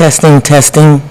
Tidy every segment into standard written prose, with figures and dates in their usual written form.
Testing, testing.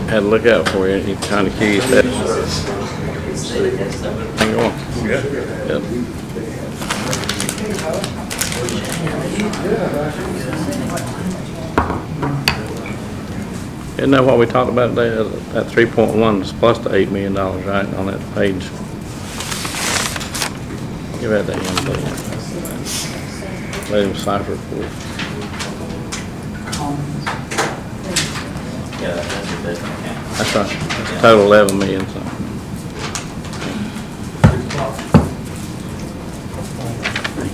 Had to look out for you. He's trying to keep that. Hang on. Yep. Isn't that what we talked about today? That 3.1 is plus the $8 million, right, on that page? Give that to him, please. Let him cipher it for us. Yeah, that's your business account. That's right. That's total 11 million. So.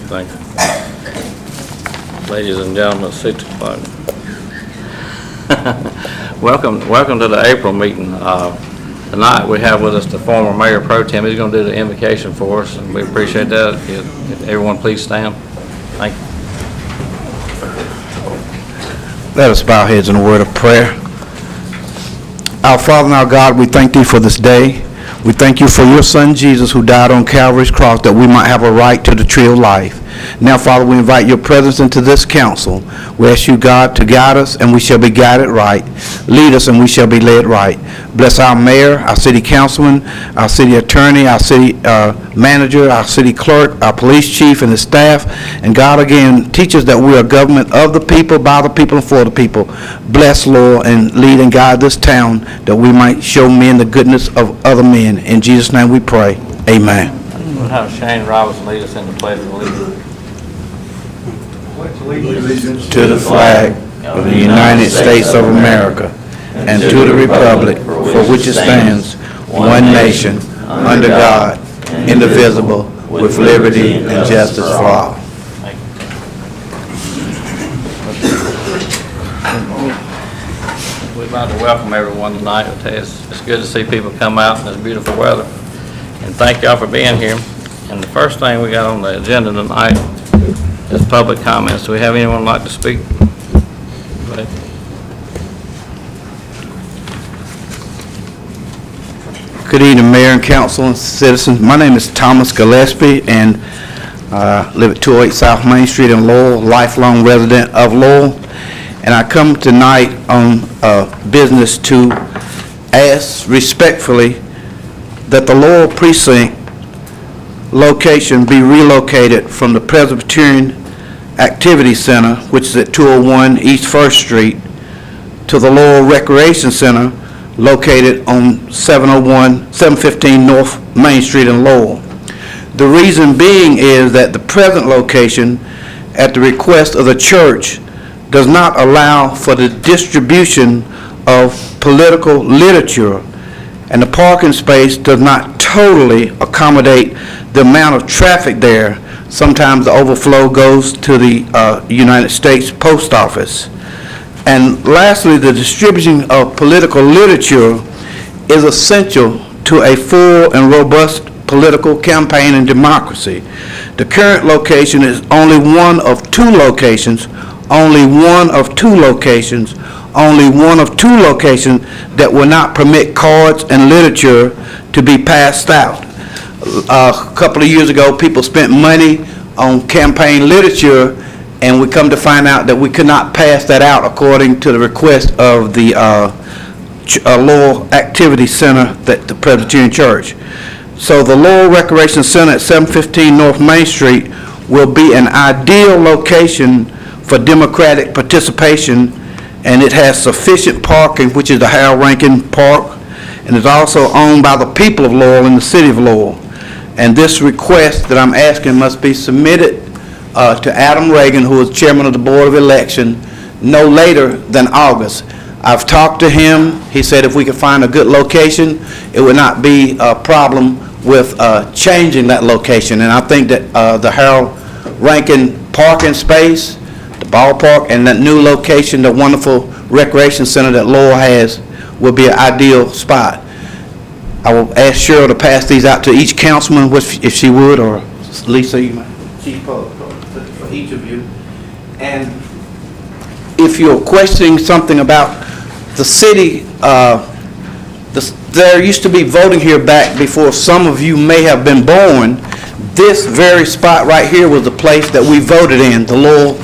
Thank you. Ladies and gentlemen, 6 o'clock. Welcome to the April meeting. Tonight we have with us the former Mayor Pro Tem. He's going to do the invocation for us, and we appreciate that. If everyone please stand. Thank you. Let us bow our heads in a word of prayer. Our Father and our God, we thank Thee for this day. We thank You for Your Son, Jesus, who died on Calvary's cross that we might have a right to the tree of life. Now, Father, we invite Your presence into this council. We ask You, God, to guide us, and we shall be guided right. Lead us, and we shall be led right. Bless our mayor, our city councilman, our city attorney, our city manager, our city clerk, our police chief, and the staff. And God, again, teach us that we are government of the people, by the people, and for the people. Bless, Lord, and lead and guide this town that we might show men the goodness of other men. In Jesus' name we pray. Amen. We'll have Shane Robinson lead us in the pledge of allegiance. To the flag of the United States of America and to the republic for which it stands, one nation, under God, indivisible, with liberty and justice for all. We'd like to welcome everyone tonight. It's good to see people come out in this beautiful weather. And thank y'all for being here. And the first thing we got on the agenda tonight is public comments. Do we have anyone like to speak? Go ahead. Good evening, Mayor and Council and citizens. My name is Thomas Gillespie, and live at 208 South Main Street in Lowell, lifelong resident of Lowell. And I come tonight on business to ask respectfully that the Lowell Precinct location be relocated from the Presbyterian Activity Center, which is at 201 East 1st Street, to the Lowell Recreation Center located on 715 North Main Street in Lowell. The reason being is that the present location, at the request of the church, does not allow for the distribution of political literature, and the parking space does not totally accommodate the amount of traffic there. Sometimes the overflow goes to the United States Post Office. And lastly, the distribution of political literature is essential to a full and robust political campaign and democracy. The current location is only one of two locations that will not permit cards and literature to be passed out. A couple of years ago, people spent money on campaign literature, and we come to find out that we could not pass that out according to the request of the Lowell Activity Center, that the Presbyterian Church. So the Lowell Recreation Center at 715 North Main Street will be an ideal location for democratic participation, and it has sufficient parking, which is the Harold Rankin Park, and is also owned by the people of Lowell in the city of Lowell. And this request that I'm asking must be submitted to Adam Reagan, who is chairman of the Board of Election, no later than August. I've talked to him. He said if we could find a good location, it would not be a problem with changing that location. And I think that the Harold Rankin parking space, the ballpark, and that new location, the wonderful recreation center that Lowell has, would be an ideal spot. I will ask Cheryl to pass these out to each councilman, if she would, or Lisa, you might, for each of you. And if you're questioning something about the city, there used to be voting here back before some of you may have been born. This very spot right here was the place that we voted in, the Lowell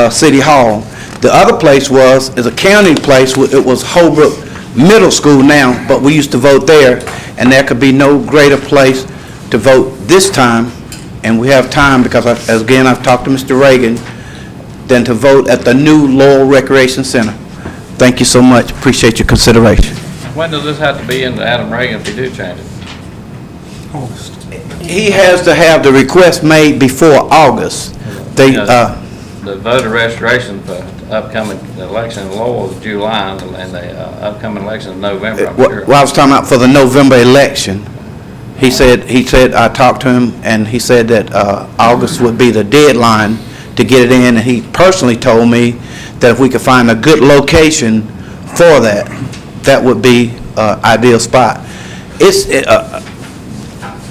City Hall. The other place is a county place, it was Holbrook Middle School now, but we used to vote there, and there could be no greater place to vote this time, and we have time, because again, I've talked to Mr. Reagan, than to vote at the new Laurel Recreation Center. Thank you so much, appreciate your consideration. When does this have to be into Adam Reagan if you do change it? He has to have the request made before August. They, The voter registration for the upcoming election in Laurel is July, and the upcoming election is November, I'm sure. Well, I was talking about for the November election. He said, I talked to him, and he said that August would be the deadline to get it in, and he personally told me that if we could find a good location for that, that would be an ideal spot.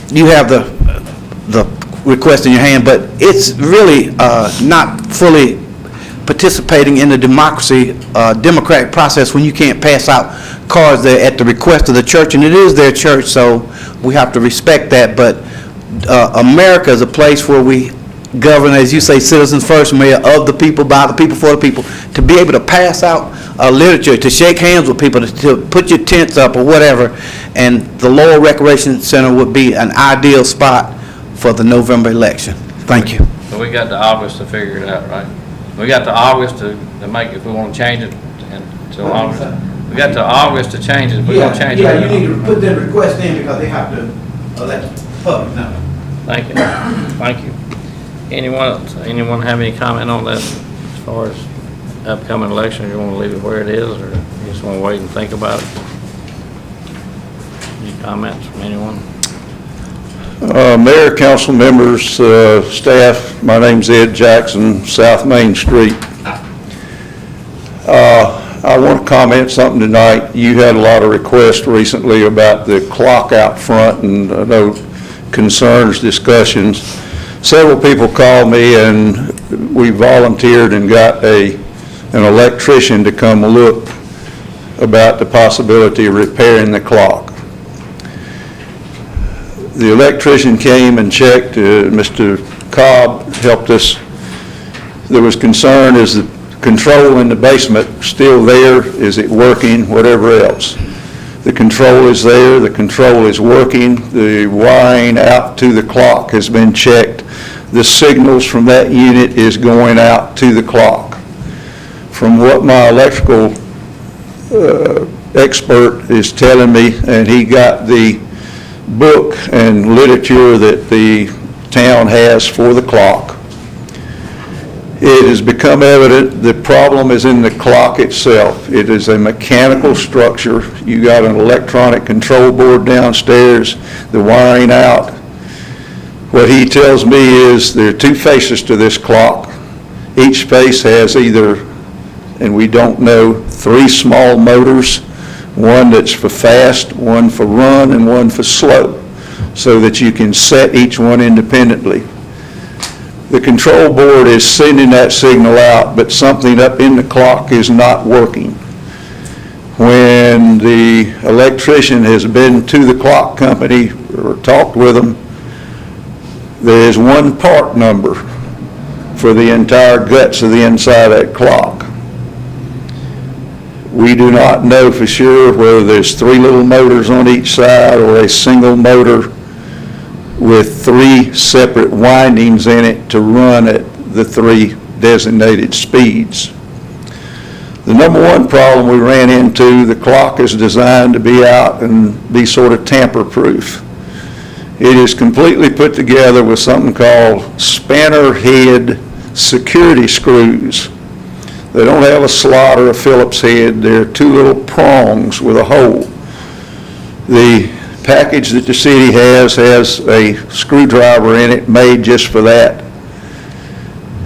You have the request in your hand, but it's really not fully participating in the democratic process when you can't pass out cards there at the request of the church, and it is their church, so we have to respect that. But America is a place where we govern, as you say, citizens first, Mayor, of the people, by the people, for the people. To be able to pass out literature, to shake hands with people, to put your tents up or whatever, and the Laurel Recreation Center would be an ideal spot for the November election. Thank you. So we got to August to figure it out, right? We got to August to make, if we want to change it until August. We got to August to change it, if we're going to change it. Yeah, you need to put that request in because they have to elect public now. Thank you, thank you. Anyone have any comment on that as far as upcoming election? You want to leave it where it is, or you just want to wait and think about it? Any comments from anyone? Mayor, council members, staff, my name's Ed Jackson, South Main Street. I want to comment something tonight. You had a lot of requests recently about the clock out front, and I know concerns, discussions. Several people called me, and we volunteered and got an electrician to come look about the possibility of repairing the clock. The electrician came and checked. Mr. Cobb helped us. There was concern, is the control in the basement still there? Is it working? Whatever else. The control is there. The control is working. The wiring out to the clock has been checked. The signals from that unit is going out to the clock. From what my electrical expert is telling me, and he got the book and literature that the town has for the clock, it has become evident the problem is in the clock itself. It is a mechanical structure. You got an electronic control board downstairs, the wiring out. What he tells me is there are two faces to this clock. Each face has either, and we don't know, 3 small motors, one that's for fast, one for run, and one for slow, so that you can set each one independently. The control board is sending that signal out, but something up in the clock is not working. When the electrician has been to the clock company or talked with them, there is one part number for the entire guts of the inside of that clock. We do not know for sure whether there's 3 little motors on each side or a single motor with 3 separate windings in it to run at the 3 designated speeds. The number one problem we ran into, the clock is designed to be out and be sort of tamper-proof. It is completely put together with something called spanner head security screws. They don't have a slot or a Phillips head. They're 2 little prongs with a hole. The package that the city has a screwdriver in it made just for that.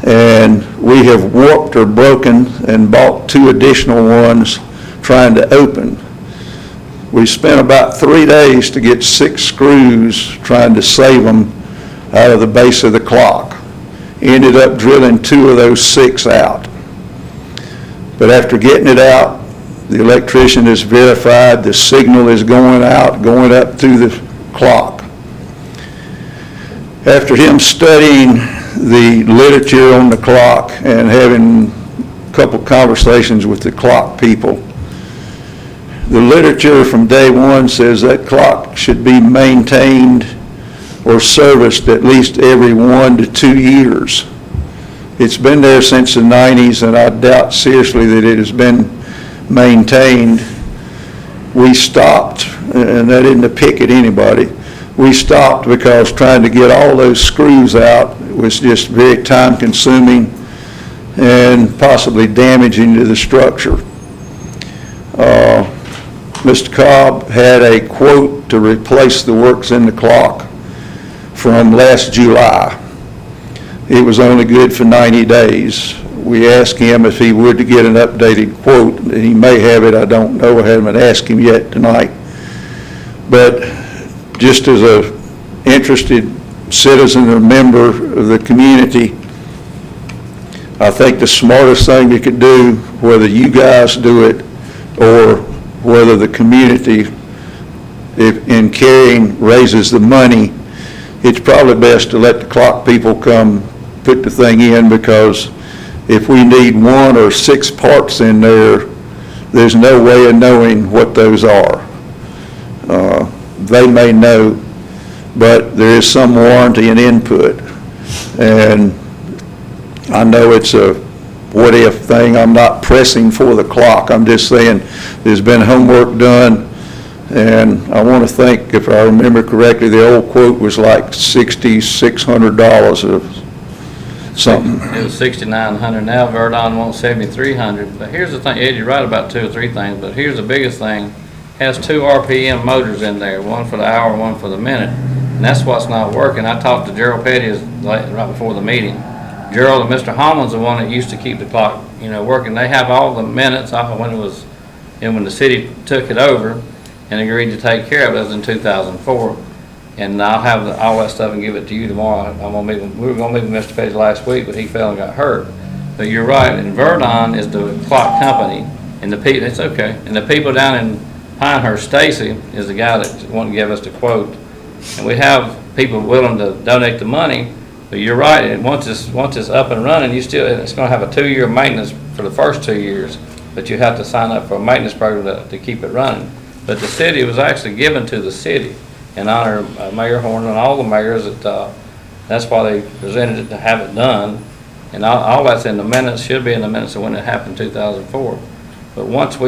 And we have warped or broken and bought 2 additional ones trying to open. We spent about 3 days to get 6 screws trying to save them out of the base of the clock. Ended up drilling 2 of those 6 out. But after getting it out, the electrician has verified the signal is going out, going up through the clock. After him studying the literature on the clock and having a couple conversations with the clock people. The literature from day one says that clock should be maintained or serviced at least every 1 to 2 years. It's been there since the 90s, and I doubt seriously that it has been maintained. We stopped, and that isn't a pick at anybody, we stopped because trying to get all those screws out was just very time-consuming and possibly damaging to the structure. Mr. Cobb had a quote to replace the works in the clock from last July. It was only good for 90 days. We asked him if he would to get an updated quote. He may have it, I don't know, I haven't asked him yet tonight. But just as a interested citizen or member of the community, I think the smartest thing we could do, whether you guys do it or whether the community, if in carrying, raises the money, it's probably best to let the clock people come put the thing in, because if we need 1 or 6 parts in there, there's no way of knowing what those are. They may know, but there is some warranty and input. And I know it's a what-if thing. I'm not pressing for the clock. I'm just saying there's been homework done, and I want to think, if I remember correctly, the old quote was like $6,600 of something. It was $6,900, now Verdon wants $7,300, but here's the thing, Ed, you're right about 2 or 3 things, but here's the biggest thing, has 2 RPM motors in there, one for the hour, one for the minute, and that's what's not working. I talked to Gerald Petty right before the meeting. Gerald and Mr. Holman's the one that used to keep the clock, working. They have all the minutes off of when the city took it over and agreed to take care of it. That was in 2004. And I'll have all that stuff and give it to you tomorrow. We were going to meet with Mr. Petty last week, but he fell and got hurt. But you're right, and Verdon is the clock company, and the people, it's okay. And the people down in Pinehurst, Stacy is the guy that wanted to give us the quote. And we have people willing to donate the money. But you're right, and once it's up and running, it's going to have a 2-year maintenance for the first 2 years, but you have to sign up for a maintenance program to keep it running. But the city was actually given to the city in honor of Mayor Horn and all the mayors. That's why they presented it to have it done, and all that's in the minutes, should be in the minutes of when it happened in 2004. But what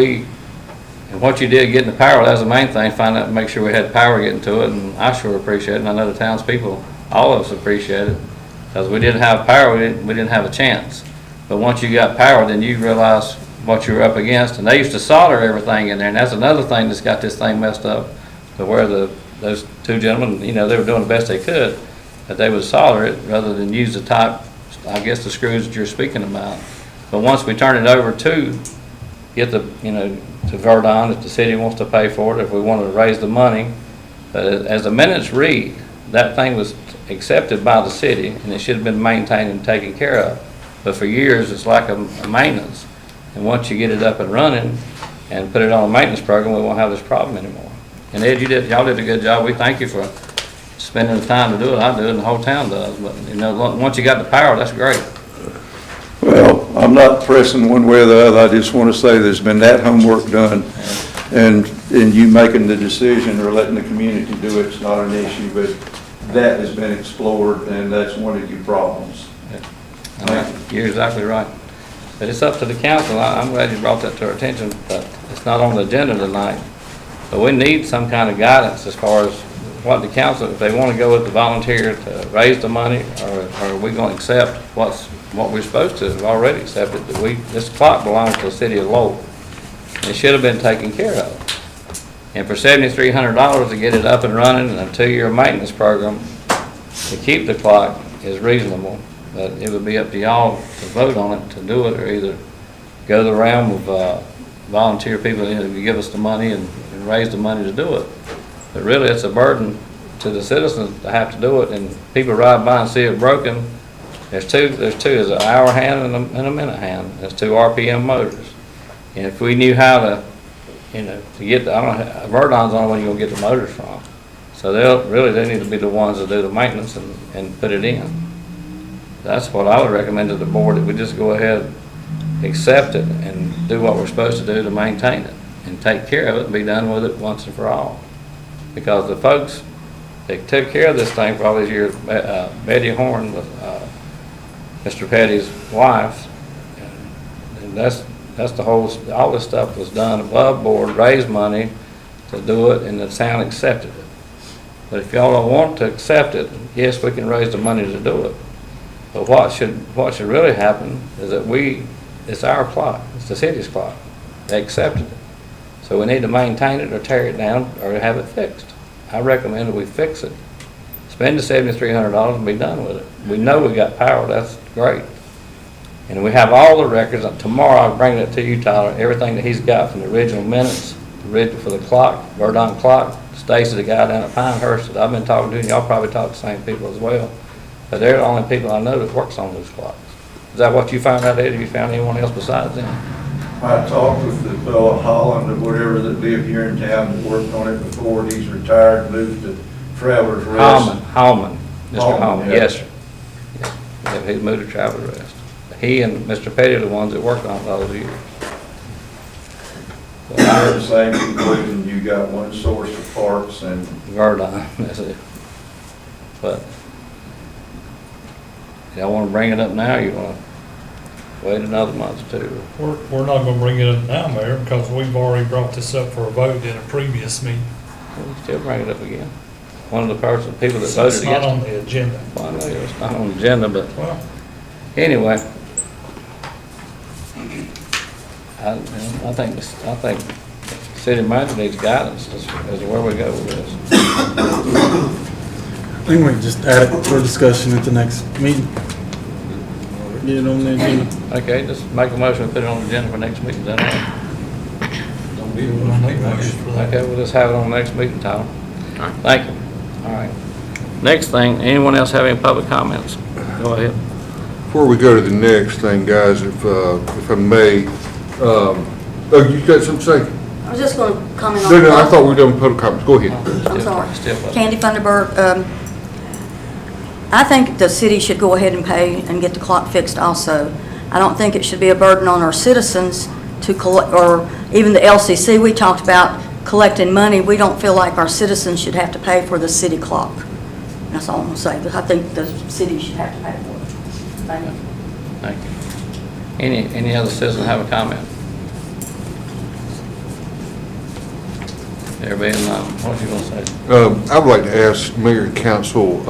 you did getting the power, that was the main thing, find out, make sure we had power getting to it, and I sure appreciate it, and I know the townspeople, all of us appreciate it. Because we didn't have power, we didn't have a chance. But once you got power, then you realize what you were up against. And they used to solder everything in there, and that's another thing that's got this thing messed up, to where those 2 gentlemen, they were doing the best they could, that they would solder it rather than use the type, I guess, the screws that you're speaking about. But once we turn it over to get to Verdon, if the city wants to pay for it, if we wanted to raise the money, but as the minutes read, that thing was accepted by the city, and it should have been maintained and taken care of. But for years, it's like a maintenance. And once you get it up and running and put it on a maintenance program, we won't have this problem anymore. And Ed, y'all did a good job. We thank you for spending the time to do it. I do it, and the whole town does. But once you got the power, that's great. Well, I'm not pressing one way or the other. I just want to say there's been that homework done, and you making the decision or letting the community do it's not an issue, but that has been explored, and that's one of your problems. You're exactly right. But it's up to the council. I'm glad you brought that to our attention, but it's not on the agenda tonight. But we need some kind of guidance as far as what the council, if they want to go with the volunteer to raise the money, or are we going to accept what we're supposed to have already accepted, that this clock belongs to the city of Lowell. It should have been taken care of. And for $7,300 to get it up and running and a 2-year maintenance program to keep the clock is reasonable. But it would be up to y'all to vote on it, to do it, or either go the realm of volunteer people to give us the money and raise the money to do it. But really, it's a burden to the citizens to have to do it, and people ride by and see it broken. There's two, there's an hour hand and a minute hand. There's 2 RPM motors. And if we knew how to get Verdon's the only one you're gonna get the motors from. So they need to be the ones that do the maintenance and put it in. That's what I would recommend to the board, that we just go ahead accept it and do what we're supposed to do to maintain it and take care of it and be done with it once and for all. Because the folks that took care of this thing for all these years, Betty Horn was Mr. Petty's wife, and that's the whole, all this stuff was done above board, raised money to do it, and the town accepted it. But if y'all don't want to accept it, yes, we can raise the money to do it. But what should really happen is that it's our plot, it's the city's plot. They accepted it. So we need to maintain it or tear it down or have it fixed. I recommend that we fix it. Spend the $7,300 and be done with it. We know we got power, that's great. And we have all the records. Tomorrow I'll bring it to you, Tyler, everything that he's got from the original minutes, for the clock, Verdon clock, Stacy, the guy down at Pinehurst that I've been talking to, and y'all probably talk to the same people as well. But they're the only people I know that works on those clocks. Is that what you found out, Ed? Have you found anyone else besides them? I talked with the fellow Holland or whatever that lived here in town that worked on it before, and he's retired, moved to Travelers Rest. Hallman, Mr. Hallman, Hallman, yeah. yes, sir. Yeah, he's moved to Travelers Rest. He and Mr. Petty are the ones that worked on it all those years. I had the same conclusion, you got one source of parts and Verdon, that's it. But, y'all wanna bring it up now, or you wanna wait another month or two? We're not gonna bring it up now, Mayor, because we've already brought this up for a vote in a previous meeting. We'll still bring it up again. One of the people that voted It's not against on it. the agenda. Well, I know it's not on the agenda, but Well, anyway. I think city manager needs guidance as to where we go with this. I think we can just add it for discussion at the next meeting. Get it on the agenda. Okay, just make a motion and put it on the agenda for next meeting, is that all right? we don't make motion for that. Okay, we'll just have it on the next meeting, Tyler. Thank you. All right. Next thing, anyone else have any public comments? Go ahead. Before we go to the next thing, guys, if I may, oh, you got something to say? I was just going to comment on. No, I thought we were done with public comments. Go ahead. I'm sorry. Still public. Candy Funderburg, I think the city should go ahead and pay and get the clock fixed also. I don't think it should be a burden on our citizens to collect, or even the LCC, we talked about collecting money. We don't feel like our citizens should have to pay for the city clock. That's all I'm going to say, but I think the city should have to pay for it. Thank you. Thank you. Any other citizen have a comment? There being none, what you gonna say? I would like to ask Mayor and Council,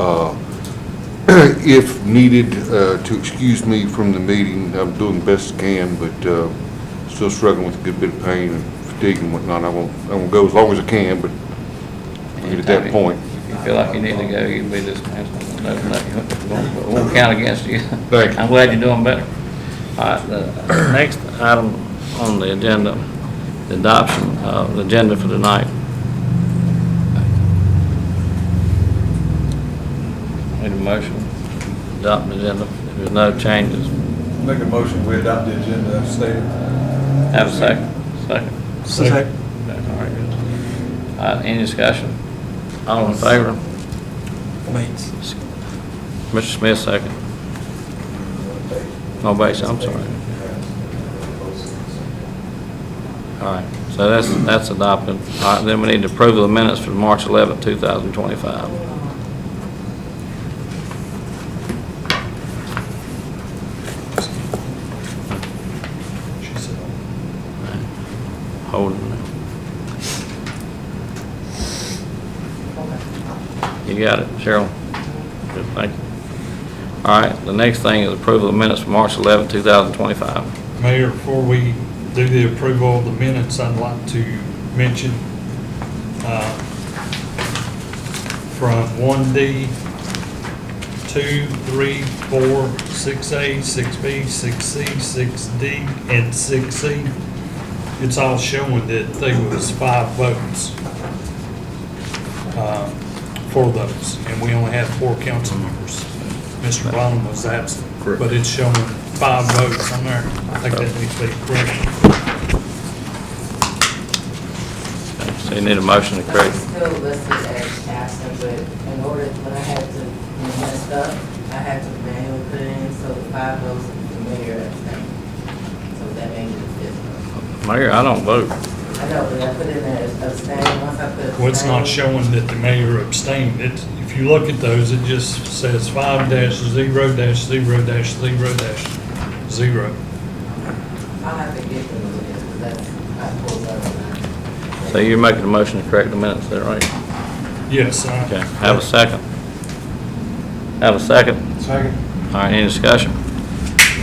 if needed, to excuse me from the meeting. I'm doing the best I can, but still struggling with a good bit of pain and fatigue and whatnot. I won't go as long as I can, but we'll get at that point. If you feel like you need to go, you can be dismissed. No, it won't count against you. Thank you. I'm glad you're doing better. All right, the next item on the agenda, the adoption of the agenda for tonight. Need a motion, adopt the agenda. If there's no changes, make a motion, we adopt the agenda as stated. have a second. Second. Second. Okay, all right, good. All right, any discussion? All in favor? Mr. Smith, second. No base, I'm sorry. All right, so that's adopted. All right, then we need to approve the minutes for March 11th, 2025. She said, Holding it. You got it, Cheryl? Good, thank you. All right, the next thing is approval of minutes for March 11th, 2025. Mayor, before we do the approval of the minutes, I'd like to mention from 1D, 2, 3, 4, 6A, 6B, 6C, 6D, and 6E. It's all showing that there was 5 votes for those, and we only had 4 council members. Mr. Bonham was absent, but it's showing 5 votes on there. I think that needs to be corrected. So you need a motion to correct. It's still listed as absent, but in order, when I had to mess up, I had to manually put it in, so the 5 votes, the mayor abstained. So Mayor, I don't vote. I know, but I put in there as abstain, once I put abstain. Well, it's not showing that the mayor abstained. If you look at those, it just says 5-0-0-0-0. I'll have to get them, because that's, I pulled that one. So you're making a motion to correct the minutes, is that right? Yes. Okay, have a second. Have a second? Second. All right, any discussion?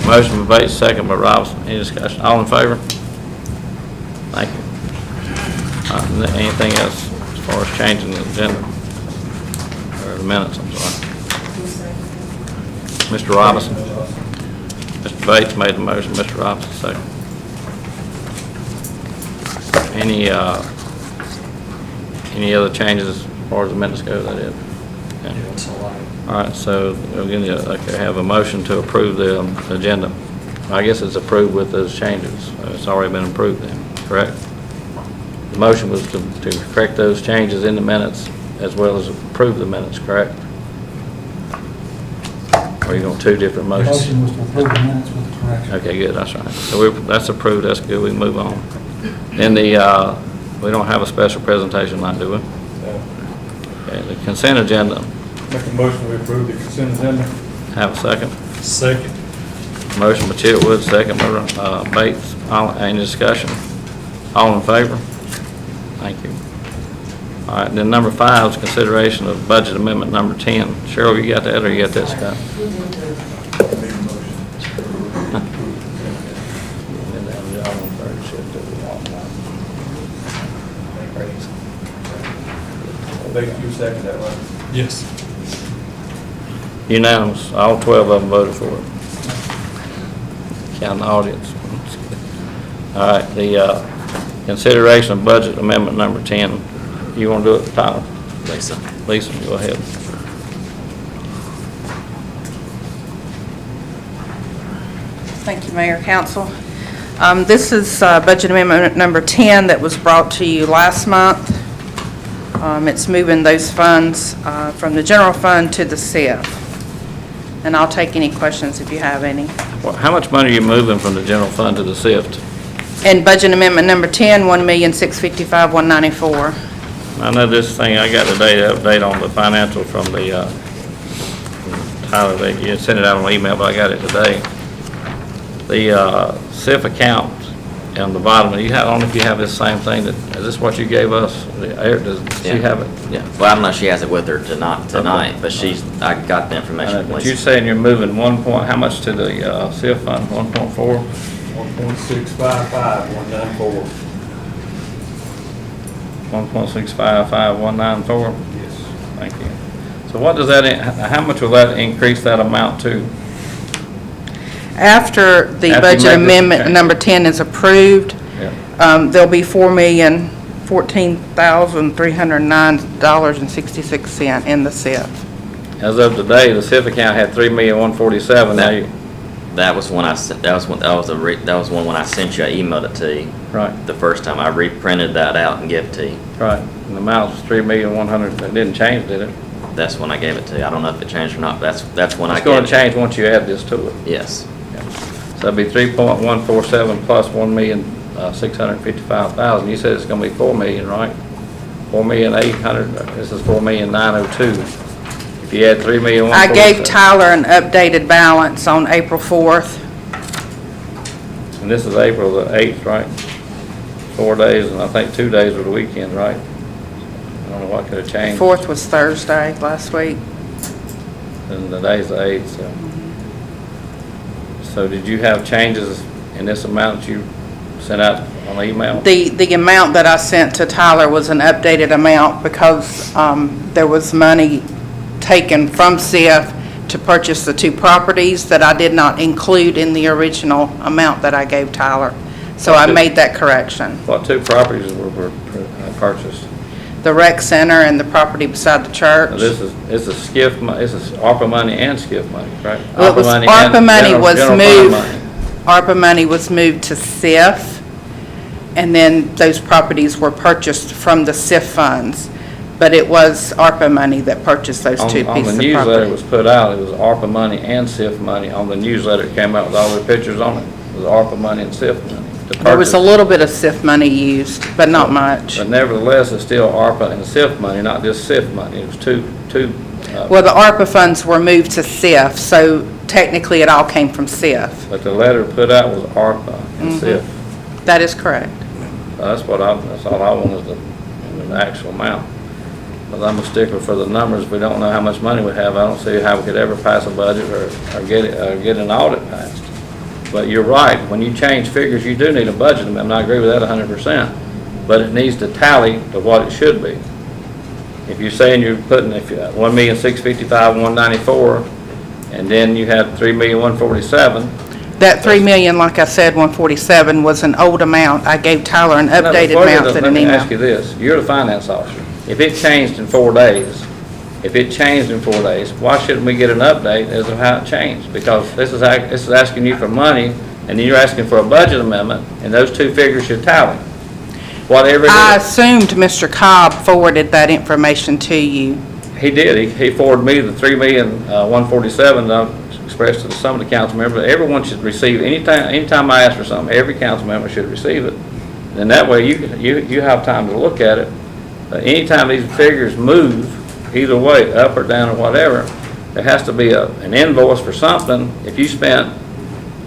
Motion by Bates, second by Robinson. Any discussion? All in favor? Thank you. Anything else as far as changing the agenda? Or the minutes, I'm sorry. Mr. Robinson. Mr. Bates made the motion, Mr. Robinson second. Any other changes as far as the minutes go, that is? Okay. Yeah, it's a lot. All right, so again, okay, have a motion to approve the agenda. I guess it's approved with those changes. It's already been approved then, correct? The motion was to correct those changes in the minutes as well as approve the minutes, correct? Or are you on two different motions? Motion was to approve the minutes with the correction. Okay, good, that's right. So that's approved, that's good, we can move on. Then we don't have a special presentation tonight, do we? Okay, the consent agenda, Make a motion to approve the consent agenda. have a second? Second. Motion by Chitwood, second by Bates. Any discussion? All in favor? Thank you. All right, then number 5 is consideration of budget amendment number 10. Cheryl, you got that, or you got that, Scott? You second that one? Yes. Unanimous, all 12 of them voted for it. Counting the audience. All right, the consideration of budget amendment number 10. You want to do it, Tyler? Lisa. Lisa, go ahead. Thank you, Mayor, Council. This is Budget Amendment Number 10 that was brought to you last month. It's moving those funds from the general fund to the SIF. And I'll take any questions if you have any. Well, how much money are you moving from the general fund to the SIFT? And Budget Amendment Number 10, $1,655,194. I know this thing, I got today, the update on the financial from the, Tyler, you sent it out on email, but I got it today. The SIF account on the bottom, I don't know if you have this same thing, is this what you gave us? Does she have it? Yeah, well, I don't know if she has it with her tonight, but I got the information from But you're Lisa. saying you're moving how much to the SIF fund, 1.4? 1.655194. 1.655194? Yes. Thank you. So what does that, how much will that increase that amount to? After the After you Budget make this Amendment change. Number 10 is approved, Yeah. there'll be $4,014,309.66 in the SIF. As of today, the SIF account had $3,147,000. Now you, That was when I sent, that was one when I sent you, I emailed it to you right, the first time. I reprinted that out and gave it to you. right. And the amount was $3,100,000. It didn't change, did it? That's when I gave it to you. I don't know if it changed or not, but that's when I It's gave going it. to change once you add this to it. Yes. So it'd be 3.147 plus 1,655,000. You said it's going to be 4 million, right? 4,800,000. This is 4,902,000. If you add 3,147,000. I gave Tyler an updated balance on April 4th. And this is April the 8th, right? 4 days, and I think 2 days were the weekend, right? I don't know what could have changed. 4th was Thursday last week. And the day's the 8th, so. So did you have changes in this amount that you sent out on email? The amount that I sent to Tyler was an updated amount because there was money taken from SIF to purchase the 2 properties that I did not include in the original amount that I gave Tyler. So I made that correction. What 2 properties were purchased? The rec center and the property beside the church. Now, this is SCIF money, this is ARPA money and SCIF money, right? Well, it was, and ARPA money general- was general fund moved, money. ARPA money was moved to SIF, and then those properties were purchased from the SIF funds. But it was ARPA money that purchased those 2 On pieces the of newsletter property. was put out, it was ARPA money and SIF money. On the newsletter, it came out with all the pictures on it. It was ARPA money and SIF money. There was purchase. a little bit of SIF money used, but not much. But nevertheless, it's still ARPA and SIF money, not just SIF money. It was two. Well, the ARPA funds were moved to SIF, so technically it all came from SIF. But the letter put out was ARPA and SIF. That is correct. That's all I want is the actual amount. But I'm a stickler for the numbers. We don't know how much money we have. I don't see how we could ever pass a budget or get an audit passed. But you're right, when you change figures, you do need a budget amendment. I agree with that 100%. But it needs to tally to what it should be. If you're saying you're putting, if you, 1,655,194, and then you had 3,147. That 3 million, like I said, 147 was an old amount. I gave Tyler an updated amount in an Let me email. ask you this, you're the finance officer. If it changed in 4 days, why shouldn't we get an update as to how it changed? Because this is asking you for money, and then you're asking for a budget amendment, and those two figures should tally. Whatever it I is. assumed Mr. Cobb forwarded that information to you. He did, he forwarded me the 3,147,000 that I expressed to some of the council members. Everyone should receive, anytime I ask for something, every council member should receive it. And that way, you have time to look at it. But anytime these figures move, either way, up or down or whatever, there has to be an invoice for something. If you spent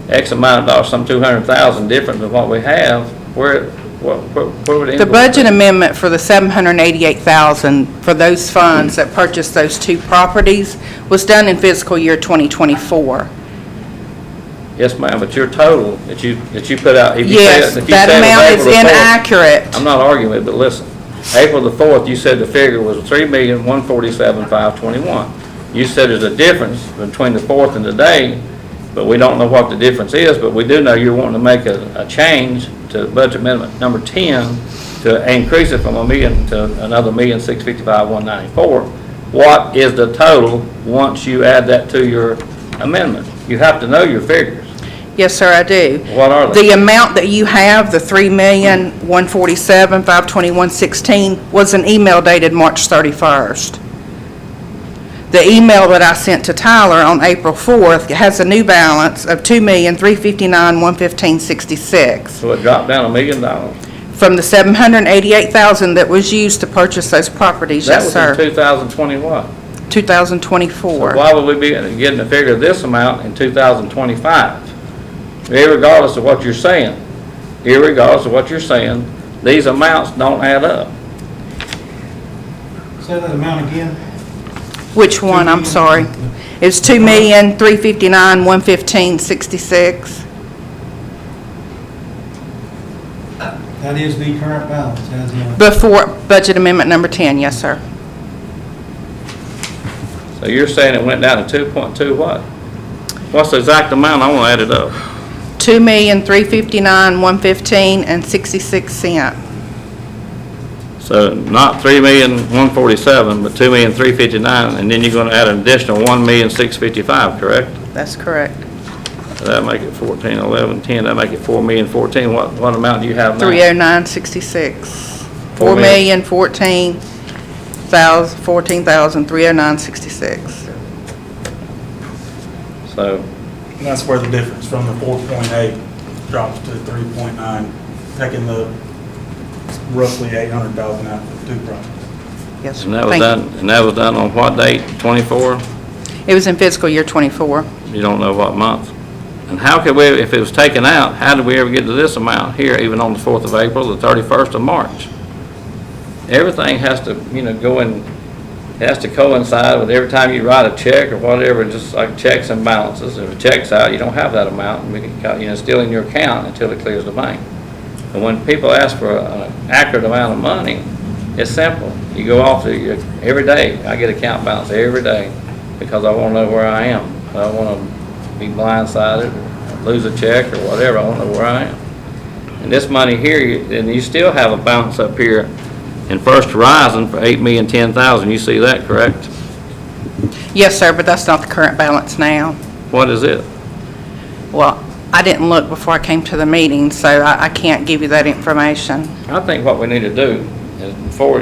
X amount of dollars, some 200,000 different than what we have, where would the The invoice budget be? amendment for the $788,000 for those funds that purchased those two properties was done in fiscal year 2024. Yes, ma'am, but your total that you put out, if you Yes, said, if you that said it was amount is April the 4th, inaccurate. I'm not arguing it, but listen. April the 4th, you said the figure was 3,147,521. You said there's a difference between the 4th and today, but we don't know what the difference is, but we do know you're wanting to make a change to budget amendment number 10 to increase it from $1 million to another $1,655,194. What is the total once you add that to your amendment? You have to know your figures. Yes, sir, I do. What are they? The amount that you have, the $3,147,521.16, was an email dated March 31st. The email that I sent to Tyler on April 4th has a new balance of $2,359,115.66 So it dropped down $1 million. from the $788,000 that was used to purchase those properties. That Yes, was sir. in 2020 what? 2024. Why would we be getting a figure of this amount in 2025? Irregardless of what you're saying, these amounts don't add up. Say that amount again. Which one? I'm sorry. It's $2,359,115.66. That is the current balance, as in. Before budget amendment number 10, yes, sir. So you're saying it went down to 2.2 what? What's the exact amount? I want to add it up. $2,359,115.66. So not 3,147,000, but 2,359,000, and then you're going to add an additional 1,655,000, correct? That's correct. So that'll make it 14, 11, 10, that'll make it 4,014,000. What amount do you have now? 309.66. 4,014,309.66. So, And that's where the difference from the 4.8 drops to 3.9, taking the roughly 800,000 out for two properties. Yes, sir. and that was Thank done, and that was done on what date? 24? you. It was in fiscal year '24. You don't know what month. And how could we, if it was taken out, how did we ever get to this amount here, even on the 4th of April, the 31st of March? Everything has to, go in, it has to coincide with every time you write a check or whatever, just like checks and balances. If a check's out, you don't have that amount, and it's still in your account until it clears the bank. And when people ask for an accurate amount of money, it's simple. You go off every day, I get account balance every day, because I want to know where I am. I don't want to be blindsided or lose a check or whatever. I want to know where I am. And this money here, and you still have a balance up here in First Horizon for $8,010,000. You see that, correct? Yes, sir, but that's not the current balance now. What is it? Well, I didn't look before I came to the meeting, so I can't give you that information. I think what we need to do is before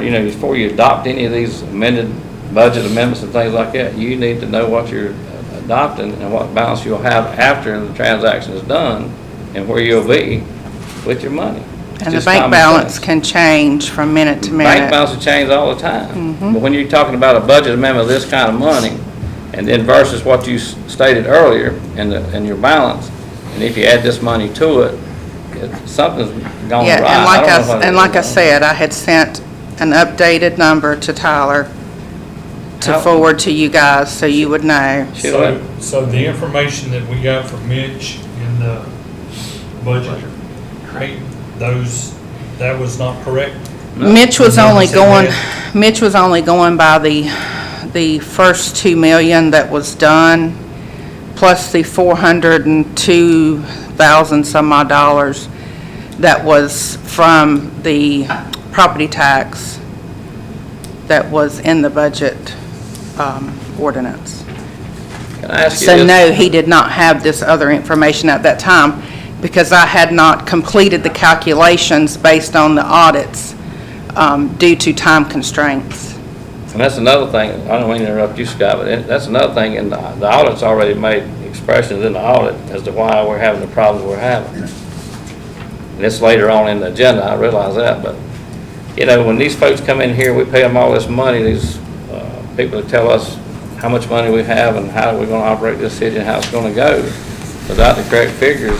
you adopt any of these amended budget amendments and things like that, you need to know what you're adopting and what balance you'll have after the transaction is done and where you'll be. with your money. It's And the just bank common balance sense. can change from minute to Bank minute. balance will change all the time. But when you're talking about a budget amendment of this kind of money, and then versus what you stated earlier in your balance, and if you add this money to it, something's gone Yeah, right. and like don't know what it and like I is. said, I had sent an updated number to Tyler to How- forward to you guys so you would know. Sheila, So the information that we got from Mitch in the budget, right, that was not correct? Mitch was No, only it's in going, red. Mitch was only going by the first 2 million that was done, plus the 402,000 some odd dollars that was from the property tax that was in the budget ordinance. can I ask you So this? no, he did not have this other information at that time because I had not completed the calculations based on the audits due to time constraints. And that's another thing, I don't mean to interrupt you, Scott, but that's another thing, and the audit's already made expressions in the audit as to why we're having the problems we're having. And it's later on in the agenda, I realize that, but, you know, when these folks come in here, we pay them all this money, these people that tell us how much money we have and how we're gonna operate this city and how it's gonna go, without the correct figures,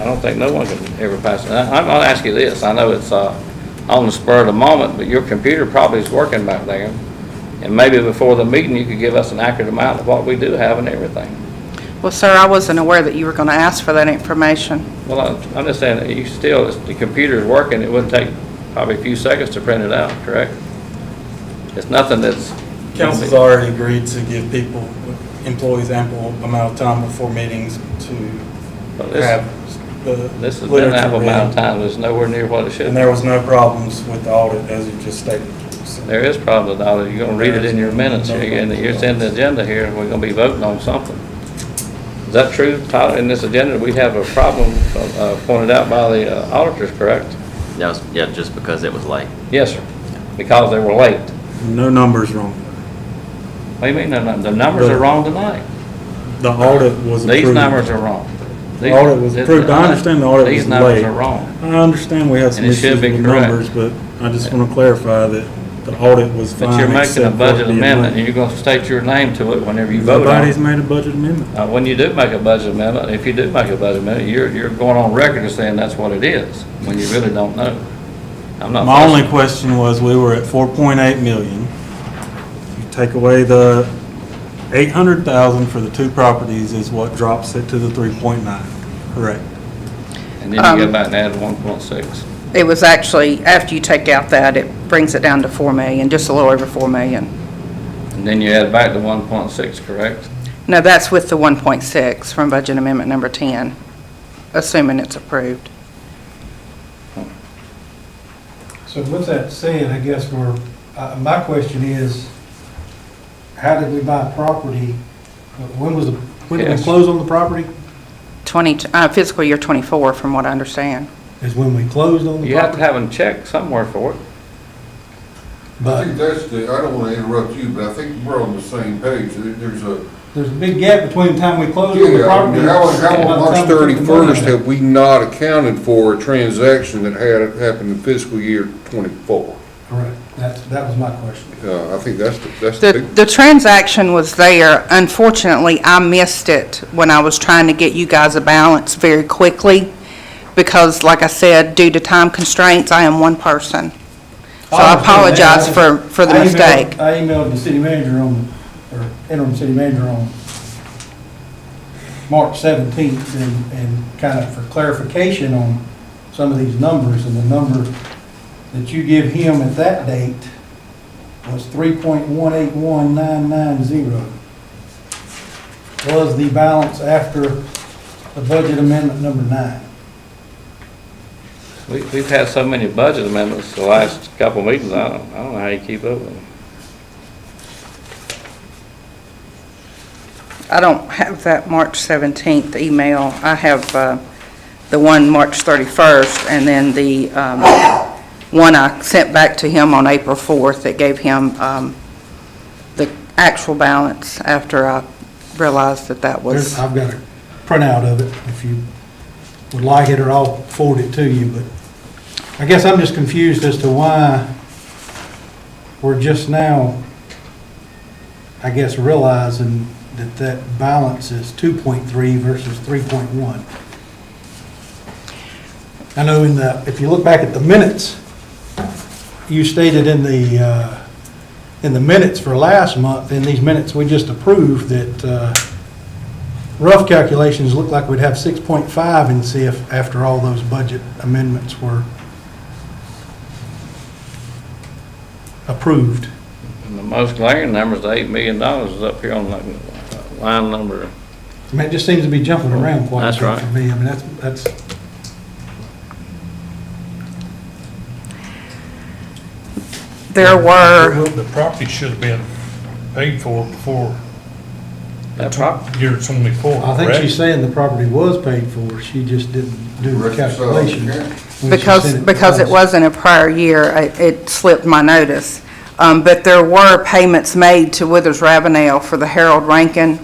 I don't think no one can ever pass it. I'm gonna ask you this, I know it's on the spur of the moment, but your computer probably is working back there, and maybe before the meeting, you could give us an accurate amount of what we do have and everything. Well, sir, I wasn't aware that you were going to ask for that information. Well, I'm just saying, that you still, the computer's working, it wouldn't take probably a few seconds to print it out, correct? It's nothing that's... Council's already agreed to give people, employees ample amount of time before meetings to Well, this- have the This has been an literature ample amount of ready. time, it's nowhere near what it should And be. there was no problems with the audit, as you just stated. So- There is problems with audit, you're gonna read it in your minutes, and it's in the agenda here, we're gonna be voting on something. Is that true, Tyler, in this agenda, we have a problem pointed out by the auditors, correct? That was, yeah, just because it was late. Yes, sir, because they were late. No numbers wrong. What do you mean, the numbers are wrong tonight? The audit was approved. These numbers are wrong. The audit was approved. I understand the audit was late. These numbers are wrong. I understand we had some And it should issues be with correct. numbers, but I just want to clarify that the audit was fine. But you're making a except for budget the amendment, and amendment. you're gonna state your name to it whenever you vote on Nobody's it. made a budget amendment. When you do make a budget amendment, if you do make a budget amendment, you're going on record as saying that's what it is, when you really don't know. I'm not. My only fussing. question was, we were at 4.8 million. You take away the 800,000 for the two properties is what drops it to the 3.9, correct? And then you go back and add 1.6. It was actually, after you take out that, it brings it down to 4 million, just a little over 4 million. And then you add back the 1.6, correct? No, that's with the 1.6 from budget amendment number 10, assuming it's approved. So with that said, I guess my question is, how did we buy property? When did we Yes. close on the property? Fiscal year 24, from what I understand. Is when we closed on the You have to property? have them checked somewhere for it. I But think that's I don't want to interrupt you, but I think we're on the same page. There's a, there's a big gap between the time we closed on the property. how and on by the March time we took the money 31st out. have we not accounted for a transaction that had happened in fiscal year '24? Correct. That was my question. I think that's the big. The transaction was there. Unfortunately, I missed it when I was trying to get you guys a balance very quickly because, like I said, due to time constraints, I am one person. So I apologize for the mistake. I emailed the city manager or interim city manager on March 17th and kind of for clarification on some of these numbers, and the number that you give him at that date was 3.181990 was the balance after the budget amendment number 9. We've had so many budget amendments the last couple of meetings, I don't know how you keep up with them. I don't have that March 17th email. I have the one March 31st, and then the one I sent back to him on April 4th that gave him the actual balance after I realized that was... I've got a printout of it if you would like it, or I'll forward it to you, but I guess I'm just confused as to why we're just now, I guess, realizing that that balance is 2.3 versus 3.1. I know if you look back at the minutes, you stated in the minutes for last month, in these minutes we just approved, that rough calculations look like we'd have 6.5 in CIF after all those budget amendments were approved. And the most glaring number is the $8 million is up here on line number. I mean, it just seems to be jumping around quite a That's bit right. for me. I mean, that's, There were, The property should have been paid for before That prop, year 24. I think correct? she's saying the property was paid for, she just didn't do the calculation. because it wasn't a prior year, it slipped my notice. But there were payments made to Withers Ravenel for the Harold Rankin.